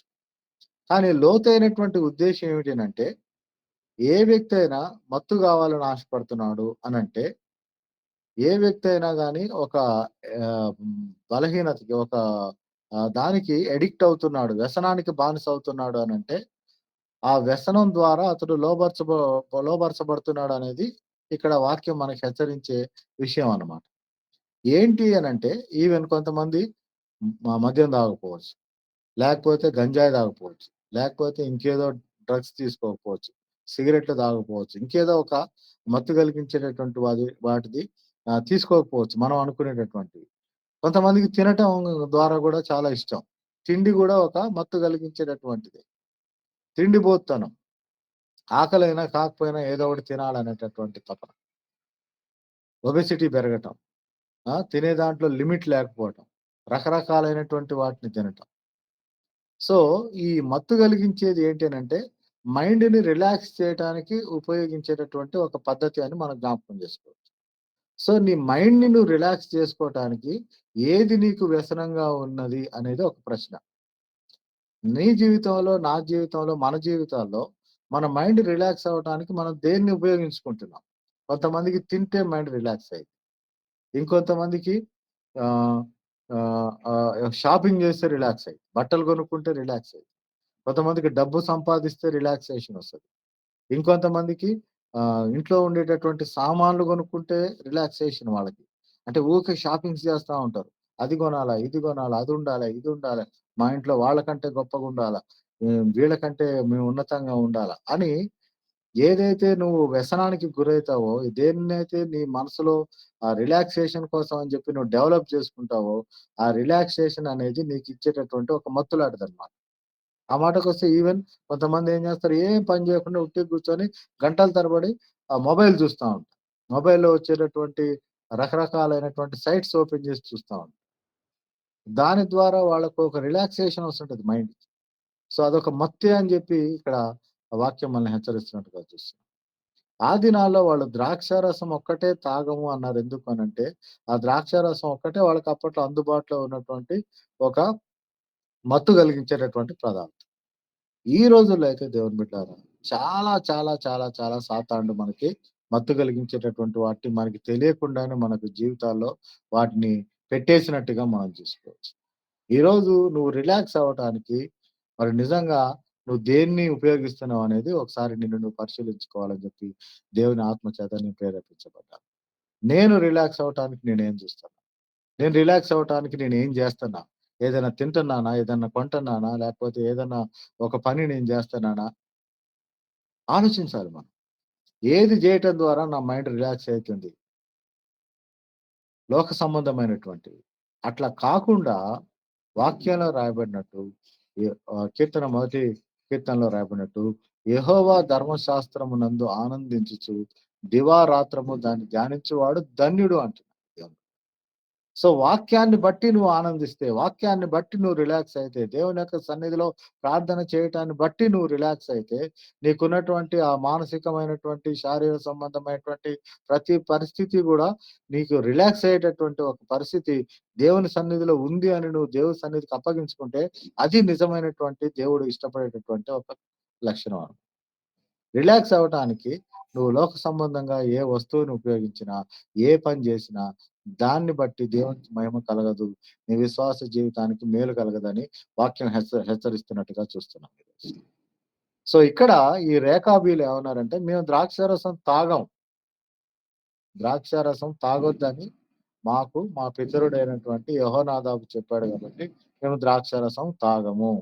కానీ లోతైనటువంటి ఉద్దేశ్యం ఏమిటనంటే, ఏ వ్యక్తి అయినా మత్తు గావాలని ఆశపడుతున్నాడు అనంటే, ఏ వ్యక్తి అయినా గాని ఒక బలహీనతకి ఒక దానికి అడిక్ట్ అవుతున్నాడు, వ్యసనానికి బానిసవుతున్నాడు అనంటే, ఆ వ్యసనం ద్వారా అతడు లోబరచబడుతున్నాడనేది ఇక్కడ వాక్యం మనకి హెచ్చరించే విషయం అన్నమాట. ఏంటి అనంటే ఈవెన్ కొంతమంది మద్యం తాగకపోవచ్చు. లేకపోతే గంజాయి తాగకపోవచ్చు. లేకపోతే ఇంకేదో డ్రగ్స్ తీసుకోకపోవచ్చు. సిగరెట్లు తాగకపోవచ్చు. ఇంకేదో ఒక మత్తు కలిగించేటటువంటి వాటిది తీసుకోకపోవచ్చు. మనం అనుకునేటటువంటివి. కొంతమందికి తినటం ద్వారా గూడా చాలా ఇష్టం. తిండి గూడా ఒక మత్తు కలిగించేటటువంటిది. తిండిబోత్తనం. ఆకలైనా కాకపోయినా ఏదో ఒకటి తినాలనేటటువంటి తపన. ఒబెసిటీ పెరగటం. తినే దాంట్లో లిమిట్ లేకపోవటం. రకరకాలైనటువంటి వాటిని తినటం. సో, ఈ మత్తు కలిగించేది ఏంటి అనంటే, మైండ్‌ని రిలాక్స్ చేయటానికి ఉపయోగించేటటువంటి ఒక పద్ధతి అని మనం జ్ఞాపకం చేసుకోవచ్చు. సో, నీ మైండ్‌ని నువ్వు రిలాక్స్ చేసుకోవటానికి ఏది నీకు వ్యసనంగా ఉన్నది అనేది ఒక ప్రశ్న. నీ జీవితంలో, నా జీవితంలో, మన జీవితాల్లో మన మైండ్ రిలాక్స్ అవ్వటానికి మనం దేన్ని ఉపయోగించుకుంటున్నాం? కొంతమందికి తింటే మైండ్ రిలాక్స్ అయ్యిద్ది. ఇంకొంతమందికి ఆహ్, షాపింగ్ చేస్తే రిలాక్స్ అయ్యిద్ది. బట్టలు కొనుక్కుంటే రిలాక్స్ అయ్యిద్ది. కొంతమందికి డబ్బు సంపాదిస్తే రిలాక్సేషన్ ఒస్తది. ఇంకొంతమందికి ఇంట్లో ఉండేటటువంటి సామాన్లు కొనుక్కుంటే రిలాక్సేషన్ వాళ్ళకి. అంటే ఊకే షాపింగ్స్ చేస్తా ఉంటారు. అది కొనాలా, ఇది కొనాలా, అదుండాలా, ఇదుండాలా, మా ఇంట్లో వాళ్ళకంటే గొప్పగుండాలా, వీళ్ళకంటే మేము ఉన్నతంగా ఉండాలా అని ఏదైతే నువ్వు వ్యసనానికి గురైతావో, దేన్నైతే నీ మనసులో రిలాక్సేషన్ కోసం అని చెప్పి నువ్వు డెవలప్ చేసుకుంటావో, ఆ రిలాక్సేషన్ అనేది నీకిచ్చేటటువంటి ఒక మత్తులాంటిదనమాట. ఆ మాటకొస్తే ఈవెన్ కొంతమంది ఏం చేస్తారు, ఏం పని చేయకుండా ఉట్టిగా కూర్చొని గంటల తరబడి మొబైల్ చూస్తా ఉంటారు. మొబైల్‌లో వచ్చేటటువంటి రకరకాలైనటువంటి సైట్స్ ఓపెన్ చేసి చూస్తా ఉంటారు. దాని ద్వారా వాళ్ళకు ఒక రిలాక్సేషన్ వస్తుంటది మైండ్‌కి. సో, అదొక మత్తే అని చెప్పి ఇక్కడ వాక్యం మనల్ని హెచ్చరిస్తున్నట్టుగా చూస్తున్నాం. ఆ దినాల్లో వాళ్ళు ద్రాక్షారసం ఒక్కటే తాగము అన్నారు. ఎందుకు అనంటే, ఆ ద్రాక్షారసం ఒక్కటే వాళ్ళకి అప్పట్లో అందుబాటులో ఉన్నటువంటి ఒక మత్తు కలిగించేటటువంటి పదార్థం. ఈ రోజుల్లో అయితే దేవుని బిడ్డలారా చాలా, చాలా, చాలా, చాలా సాతానుడు మనకి మత్తు కలిగించేటటువంటి వాటిని మనకి తెలియకుండానే మనకు జీవితాల్లో వాటిని పెట్టేసినట్టుగా మనం చూసుకోవచ్చు. ఈరోజు నువ్వు రిలాక్స్ అవ్వటానికి మరి నిజంగా నువ్వు దేన్ని ఉపయోగిస్తున్నావు అనేది ఒకసారి నిన్ను నువ్వు పరిశీలించుకోవాలని చెప్పి దేవుని ఆత్మ చేత నేను ప్రేరేపించబడ్డాను. నేను రిలాక్స్ అవ్వటానికి నేనేం చూస్తున్నా? నేను రిలాక్స్ అవ్వటానికి నేనేం జేస్తున్నా? ఏదైనా తింటున్నానా? ఏదన్నా కొంటున్నానా? లేకపోతే ఏదన్నా ఒక పని నేను జేస్తున్నానా? ఆలోచించాలి మనం. ఏది జేయటం ద్వారా నా మైండ్ రిలాక్స్ అయితుంది? లోక సంబంధమైనటువంటివి. అట్లా కాకుండా వాక్యంలో రాయబడినట్టు కీర్తన మొదటి కీర్తనలో రాయబడినట్టు యెహోవా ధర్మశాస్త్రమునందు ఆనందించుచు దివారాత్రము దాన్ని ధ్యానించువాడు ధన్యుడు అంటున్నాడు. సో, వాక్యాన్ని బట్టి నువ్వు ఆనందిస్తే, వాక్యాన్ని బట్టి నువ్వు రిలాక్స్ అయితే, దేవుని యొక్క సన్నిధిలో ప్రార్థన చేయటాన్ని బట్టి నువ్వు రిలాక్స్ అయితే, నీకున్నటువంటి ఆ మానసికమైనటువంటి, శారీర సంబంధమైనటువంటి ప్రతి పరిస్థితి గూడా నీకు రిలాక్స్ అయ్యేటటువంటి ఒక పరిస్థితి దేవుని సన్నిధిలో ఉంది అని నువ్వు దేవుని సన్నిధికి అప్పగించుకుంటే, అది నిజమైనటువంటి దేవుడు ఇష్టపడేటటువంటి ఒక లక్షణం. రిలాక్స్ అవ్వటానికి నువ్వు లోక సంబంధంగా ఏ వస్తువుని ఉపయోగించినా, ఏ పని జేసినా, దాన్ని బట్టి దేవునికి మహిమ కలగదు. నీ విశ్వాస జీవితానికి మేలు కలగదని వాక్యం హెచ్చరిస్తున్నట్టుగా చూస్తున్నాం ఈరోజు. సో, ఇక్కడ ఈ రేకాబీలు ఏమన్నారంటే, మేము ద్రాక్షారసం తాగం. ద్రాక్షారసం తాగొద్దని మాకు మా పితరుడైనటువంటి యెహోనాదాబు చెప్పాడు గాబట్టి, మేము ద్రాక్షారసం తాగము.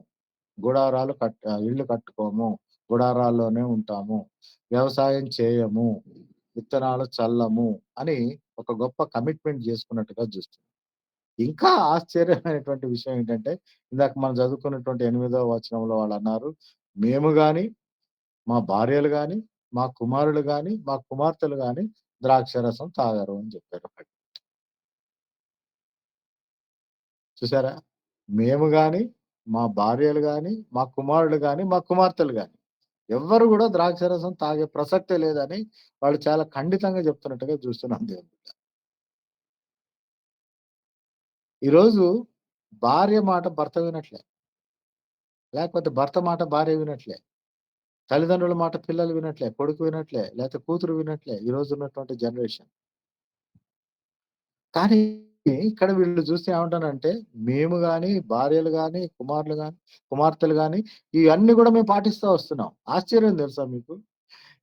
ఇల్లు కట్టుకోము. గుడారాల్లోనే ఉంటాము. వ్యవసాయం చేయము. విత్తనాలు చల్లము అని ఒక గొప్ప కమిట్మెంట్ జేసుకున్నట్టుగా చూస్తున్నాం. ఇంకా ఆశ్చర్యమైనటువంటి విషయం ఏంటంటే, ఇందాక మనం చదువుకున్నటువంటి 8వ వచనంలో వాళ్ళన్నారు, మేము గాని, మా భార్యలు గాని, మా కుమారులు గాని, మా కుమార్తెలు గాని ద్రాక్షారసం తాగరు అని చెప్పారు. చూసారా? మేము గాని, మా భార్యలు గాని, మా కుమారులు గాని, మా కుమార్తెలు గాని ఎవ్వరు గూడా ద్రాక్షారసం తాగే ప్రసక్తే లేదని వాళ్ళు చాలా ఖండితంగా చెప్తున్నట్టుగా చూస్తున్నాం దేవుని బిడ్డ. ఈరోజు భార్య మాట భర్త వినట్లే. లేకపోతే భర్త మాట భార్య వినట్లే. తల్లిదండ్రుల మాట పిల్లలు వినట్లే. కొడుకు వినట్లే. లేతే కూతురు వినట్లే. ఈరోజు ఉన్నటువంటి జనరేషన్. కానీ ఇక్కడ వీళ్ళు చూస్తే ఏమంటారంటే, మేము గాని, భార్యలు గాని, కుమారులు గాని, కుమార్తెలు గాని ఇయన్నీ గూడా మేము పాటిస్తా వస్తున్నాం. ఆశ్చర్యం తెలుసా మీకు?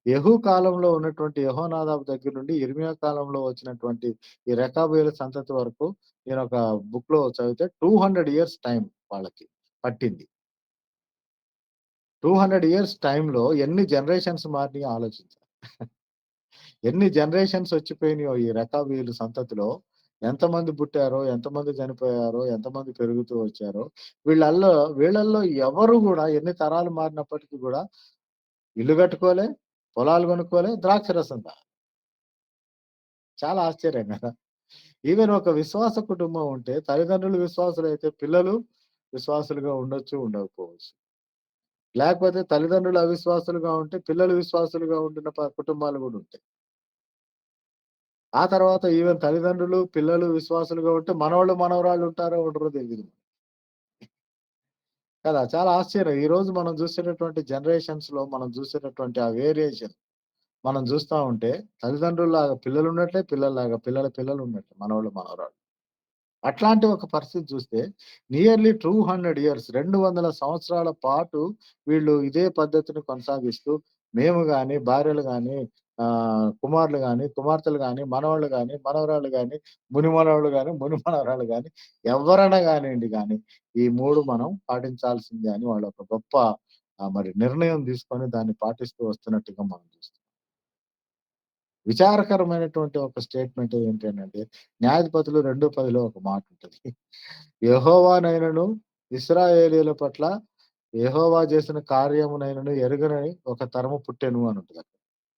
యెహూ కాలంలో ఉన్నటువంటి యెహోనాదాబు దగ్గర నుండి యిర్మీయా కాలంలో వచ్చినటువంటి ఈ రెకాబీయుల సంతతి వరకు నేనొక బుక్‌లో చదివితే 200 ఇయర్స్ టైమ్ వాళ్ళకి పట్టింది. 200 ఇయర్స్ టైమ్‌లో ఎన్ని జనరేషన్స్ మారినాయో ఆలోచించండి. ఎన్ని జనరేషన్స్ వచ్చిపోయినాయో ఈ రకాబీయుల సంతతిలో. ఎంతమంది పుట్టారో, ఎంతమంది చనిపోయారో, ఎంతమంది పెరుగుతూ వచ్చారో, వీళ్ళల్లో వీళ్ళల్లో ఎవరు గూడా ఎన్ని తరాలు మారినప్పటికి గూడా ఇల్లు కట్టుకోలే, పొలాలు కొనుక్కోలే, ద్రాక్షరసం చాలా ఆశ్చర్యం గదా! ఈవెన్ ఒక విశ్వాస కుటుంబం ఉంటే తల్లిదండ్రులు విశ్వాసులైతే పిల్లలు విశ్వాసులుగా ఉండొచ్చు, ఉండకపోవచ్చు. లేకపోతే తల్లిదండ్రులు అవిశ్వాసులుగా ఉంటే పిల్లలు విశ్వాసులుగా ఉంటున్న కుటుంబాలు గూడా ఉంటాయి. ఆ తర్వాత ఈవెన్ తల్లిదండ్రులు, పిల్లలు విశ్వాసులుగా ఉంటే మనోళ్ళు, మనవరాళ్ళు ఉంటారో ఉండరో తెలీదు. కదా! చాలా ఆశ్చర్యం. ఈరోజు మనం చూసేటటువంటి జనరేషన్స్‌లో మనం చూసేటటువంటి ఆ వేరియేషన్ మనం చూస్తా ఉంటే తల్లిదండ్రుల్లాగా పిల్లలున్నట్లే, పిల్లల్లాగా పిల్లల పిల్లలున్నట్లే మనోళ్ళు, మనవరాళ్ళు. అట్లాంటి ఒక పరిస్థితి చూస్తే నియర్లీ 200 ఇయర్స్ 200 సంవత్సరాల పాటు వీళ్ళు ఇదే పద్ధతిని కొనసాగిస్తూ మేము గాని, భార్యలు గాని, కుమారులు గాని, కుమార్తెలు గాని, మనవళ్ళు గాని, మనవరాళ్ళు గాని, మునిమనవళ్ళు గాని, మునిమనవరాళ్ళు గాని ఎవ్వరైనా గానియండి గాని, ఈ 3 మనం పాటించాల్సిందే అని వాళ్ళు ఒక గొప్ప మరి నిర్ణయం తీసుకొని దాన్ని పాటిస్తూ వస్తున్నట్టుగా మనం చూస్తాం. విచారకరమైనటువంటి ఒక స్టేట్మెంట్ ఏంటనంటే, న్యాయాధిపతులు 2:10లో ఒక మాటుంటది. యెహోవానైనను ఇశ్రాయేలీయుల పట్ల యెహోవా చేసిన కార్యమునైనను ఎరుగనని ఒక తరము పుట్టెను అనుంటదక్కడ.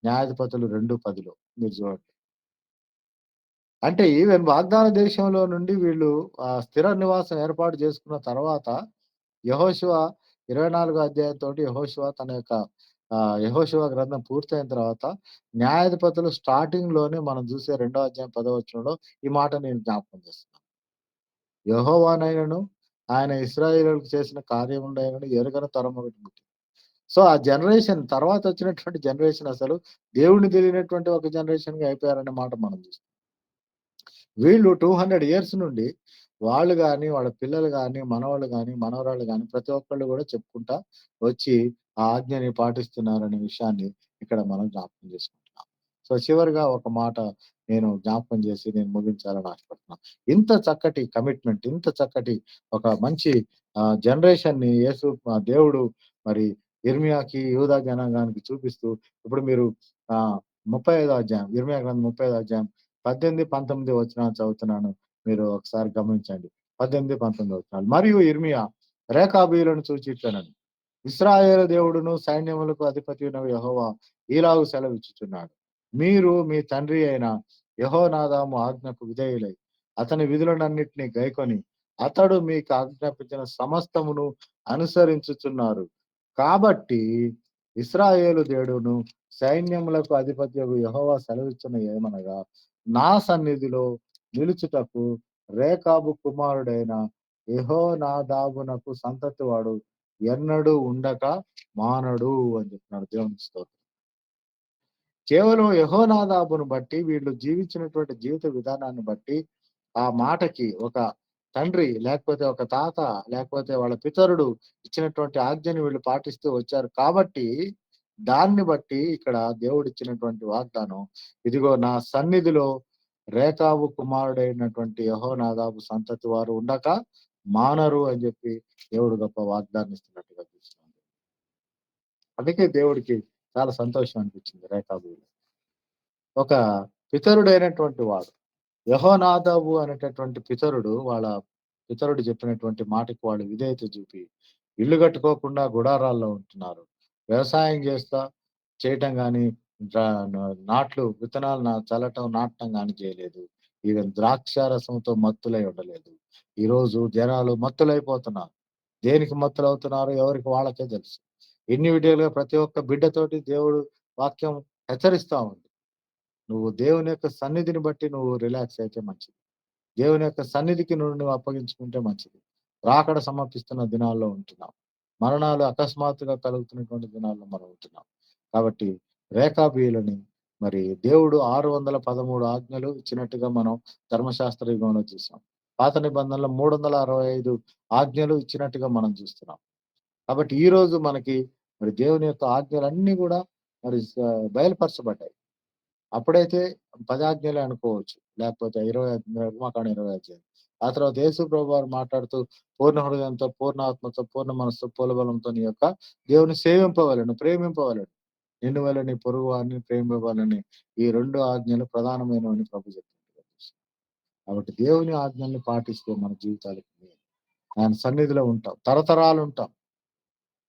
న్యాయాధిపతులు 2:10లో మీరు చూడండి. అంటే ఈవెన్ వాగ్దాన దేశంలో నుండి వీళ్ళు స్థిర నివాసం ఏర్పాటు చేసుకున్న తర్వాత యెహోషువ 24 అధ్యాయంతోటి యెహోషువ తన యొక్క యెహోషువ గ్రంథం పూర్తయిన తర్వాత న్యాయాధిపతులు స్టార్టింగ్‌లోనే మనం చూసే రెండో అధ్యాయం 10వ వచనంలో ఈ మాట నేను జ్ఞాపకం చేస్తున్నాను. యెహోవానైనను ఆయన ఇశ్రాయేలీయులకు చేసిన కార్యములైనను ఎరుగని తరం ఒకటి పుట్టింది. సో, ఆ జనరేషన్ తర్వాత వచ్చినటువంటి జనరేషన్ అసలు దేవుడిని తెలియనటువంటి ఒక జనరేషన్‌గా అయిపోయారనే మాట మనం చూస్తాం. వీళ్ళు 200 ఇయర్స్ నుండి వాళ్ళు గాని, వాళ్ళ పిల్లలు గాని, మనవళ్ళు గాని, మనవరాళ్ళు గాని ప్రతి ఒక్కళ్ళు గూడా చెప్పుకుంటా వచ్చి ఆ ఆజ్ఞని పాటిస్తున్నారనే విషయాన్ని ఇక్కడ మనం జ్ఞాపకం చేసుకుంటున్నాం. సో, చివరిగా ఒక మాట నేను జ్ఞాపకం చేసి నేను ముగించాలని ఆశపడుతున్నాను. ఇంత చక్కటి కమిట్మెంట్, ఇంత చక్కటి ఒక మంచి జనరేషన్‌ని దేవుడు మరి యిర్మీయాకి, యూదా జనాంగానికి చూపిస్తూ ఇప్పుడు మీరు 35 అధ్యాయం యిర్మీయా గ్రంథం 35 అధ్యాయం 18, 19 వచనాలు చదువుతున్నాను. మీరు ఒకసారి గమనించండి. 18, 19 వచనాలు. మరియు యిర్మీయా రేకాబీయులను చూచి ఇట్లనెను. ఇశ్రాయేలు దేవుడును సైన్యములకు అధిపతియును యెహోవా ఈలాగు సెలవిచ్చుచున్నాడు. మీరు మీ తండ్రి అయిన యెహోనాదాము ఆజ్ఞకు విధేయులై, అతని విధులనన్నిటిని గైకొని, అతడు మీకు ఆజ్ఞాపించిన సమస్తమును అనుసరించుచున్నారు. కాబట్టి ఇశ్రాయేలు దేవుడును సైన్యములకు అధిపత్యగు యెహోవా సెలవిచ్చున్నదేమనగా, నా సన్నిధిలో నిలుచుటకు రేకాబు కుమారుడైన యెహోనాదాబునకు సంతతివాడు ఎన్నడూ ఉండక మానడు అని చెప్తున్నాడు దేవునికి స్తోత్రం. కేవలం యెహోనాదాబును బట్టి వీళ్ళు జీవించినటువంటి జీవిత విధానాన్ని బట్టి, ఆ మాటకి ఒక తండ్రి, లేకపోతే ఒక తాత, లేకపోతే వాళ్ళ పితరుడు ఇచ్చినటువంటి ఆజ్ఞని వీళ్ళు పాటిస్తూ వచ్చారు కాబట్టి, దాన్ని బట్టి ఇక్కడ దేవుడిచ్చినటువంటి వాగ్దానం, ఇదిగో నా సన్నిధిలో రేకాబు కుమారుడైనటువంటి యెహోనాదాబు సంతతి వారు ఉండక మానరు అని జెప్పి దేవుడు గొప్ప వాగ్దానం ఇస్తున్నట్టుగా చూస్తున్నాం. అందుకే దేవుడికి చాలా సంతోషం అనిపించింది రేకాబు ఒక పితరుడైనటువంటి వాడు. యెహోనాదాబు అనేటటువంటి పితరుడు వాళ్ళ పితరుడు చెప్పినటువంటి మాటకి వాళ్ళు విధేయత చూపి, ఇల్లు కట్టుకోకుండా గుడారాల్లో ఉంటున్నారు. వ్యవసాయం చేయటం గాని, డ్రా న నాట్లు విత్తనాలు చల్లటం, నాటడం గాని చేయలేదు. ఈవెన్ ద్రాక్షారసంతో మత్తులై ఉండలేదు. ఈరోజు జనాలు మత్తులైపోతున్నారు. దేనికి మత్తులవుతున్నారో ఎవరికి వాళ్ళకే తెలుసు. ఇండివిడ్యుయల్‌గా ప్రతి ఒక్క బిడ్డతోటి దేవుడు వాక్యం హెచ్చరిస్తా ఉంది. నువ్వు దేవుని యొక్క సన్నిధిని బట్టి నువ్వు రిలాక్స్ అయితే మంచిది. దేవుని యొక్క సన్నిధికి నువ్వు అప్పగించుకుంటే మంచిది. రాకడ సమర్పిస్తున్న దినాల్లో ఉంటున్నాం. మరణాలు అకస్మాత్తుగా కలుగుతున్నటువంటి దినాల్లో మనం ఉంటున్నాం. కాబట్టి రేకాబీయులని మరి దేవుడు 613 ఆజ్ఞలు ఇచ్చినట్టుగా మనం ధర్మశాస్త్ర యుగంలో చూసాం. పాత నిబంధనలో 365 ఆజ్ఞలు ఇచ్చినట్టుగా మనం చూస్తున్నాం. కాబట్టి ఈరోజు మనకి మరి దేవుని యొక్క ఆజ్ఞలన్నీ గూడా మరి బయలుపరచబడ్డాయి. అప్పుడైతే 10 ఆజ్ఞలే అనుకోవచ్చు. లేకపోతే 20 నిర్గమకాండం 20 అధ్యాయం. ఆ తర్వాత యేసు ప్రభువారు మాట్లాడుతూ పూర్ణ హృదయంతో, పూర్ణ ఆత్మతో, పూర్ణ మనస్సుతో, పూర్ణ బలంతో నీ యొక్క దేవుని సేవింపవలెను, ప్రేమింపవలెను. నిన్ను వలె నీ పొరుగు వారిని ప్రేమివ్వాలని ఈ 2 ఆజ్ఞలు ప్రధానమైనవని ప్రభు చెప్తున్నారు. కాబట్టి దేవుని ఆజ్ఞల్ని పాటిస్తే మన జీవితాలకు మేలు. ఆయన సన్నిధిలో ఉంటాం. తరతరాలుంటాం.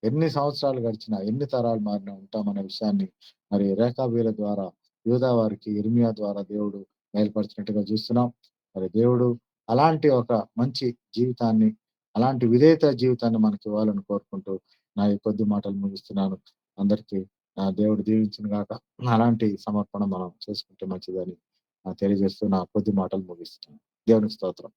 ఎన్ని సంవత్సరాలు గడిచినా, ఎన్ని తరాలు మారినా ఉంటామనే విషయాన్ని మరి రేఖాబీల ద్వారా యూదా వారికి ఇర్మియా ద్వారా దేవుడు బయలుపరిచినట్టుగా చూస్తున్నాం. మరి దేవుడు అలాంటి ఒక మంచి జీవితాన్ని, అలాంటి విధేయత జీవితాన్ని మనకివ్వాలని కోరుకుంటూ నా ఈ కొద్ది మాటలు ముగిస్తున్నాను. అందరికీ దేవుడు దీవించును గాక. అలాంటి సమర్పణ మనం చేసుకుంటే మంచిదని తెలియజేస్తూ నా కొద్ది మాటలు ముగిస్తున్నాను. దేవునికి స్తోత్రం.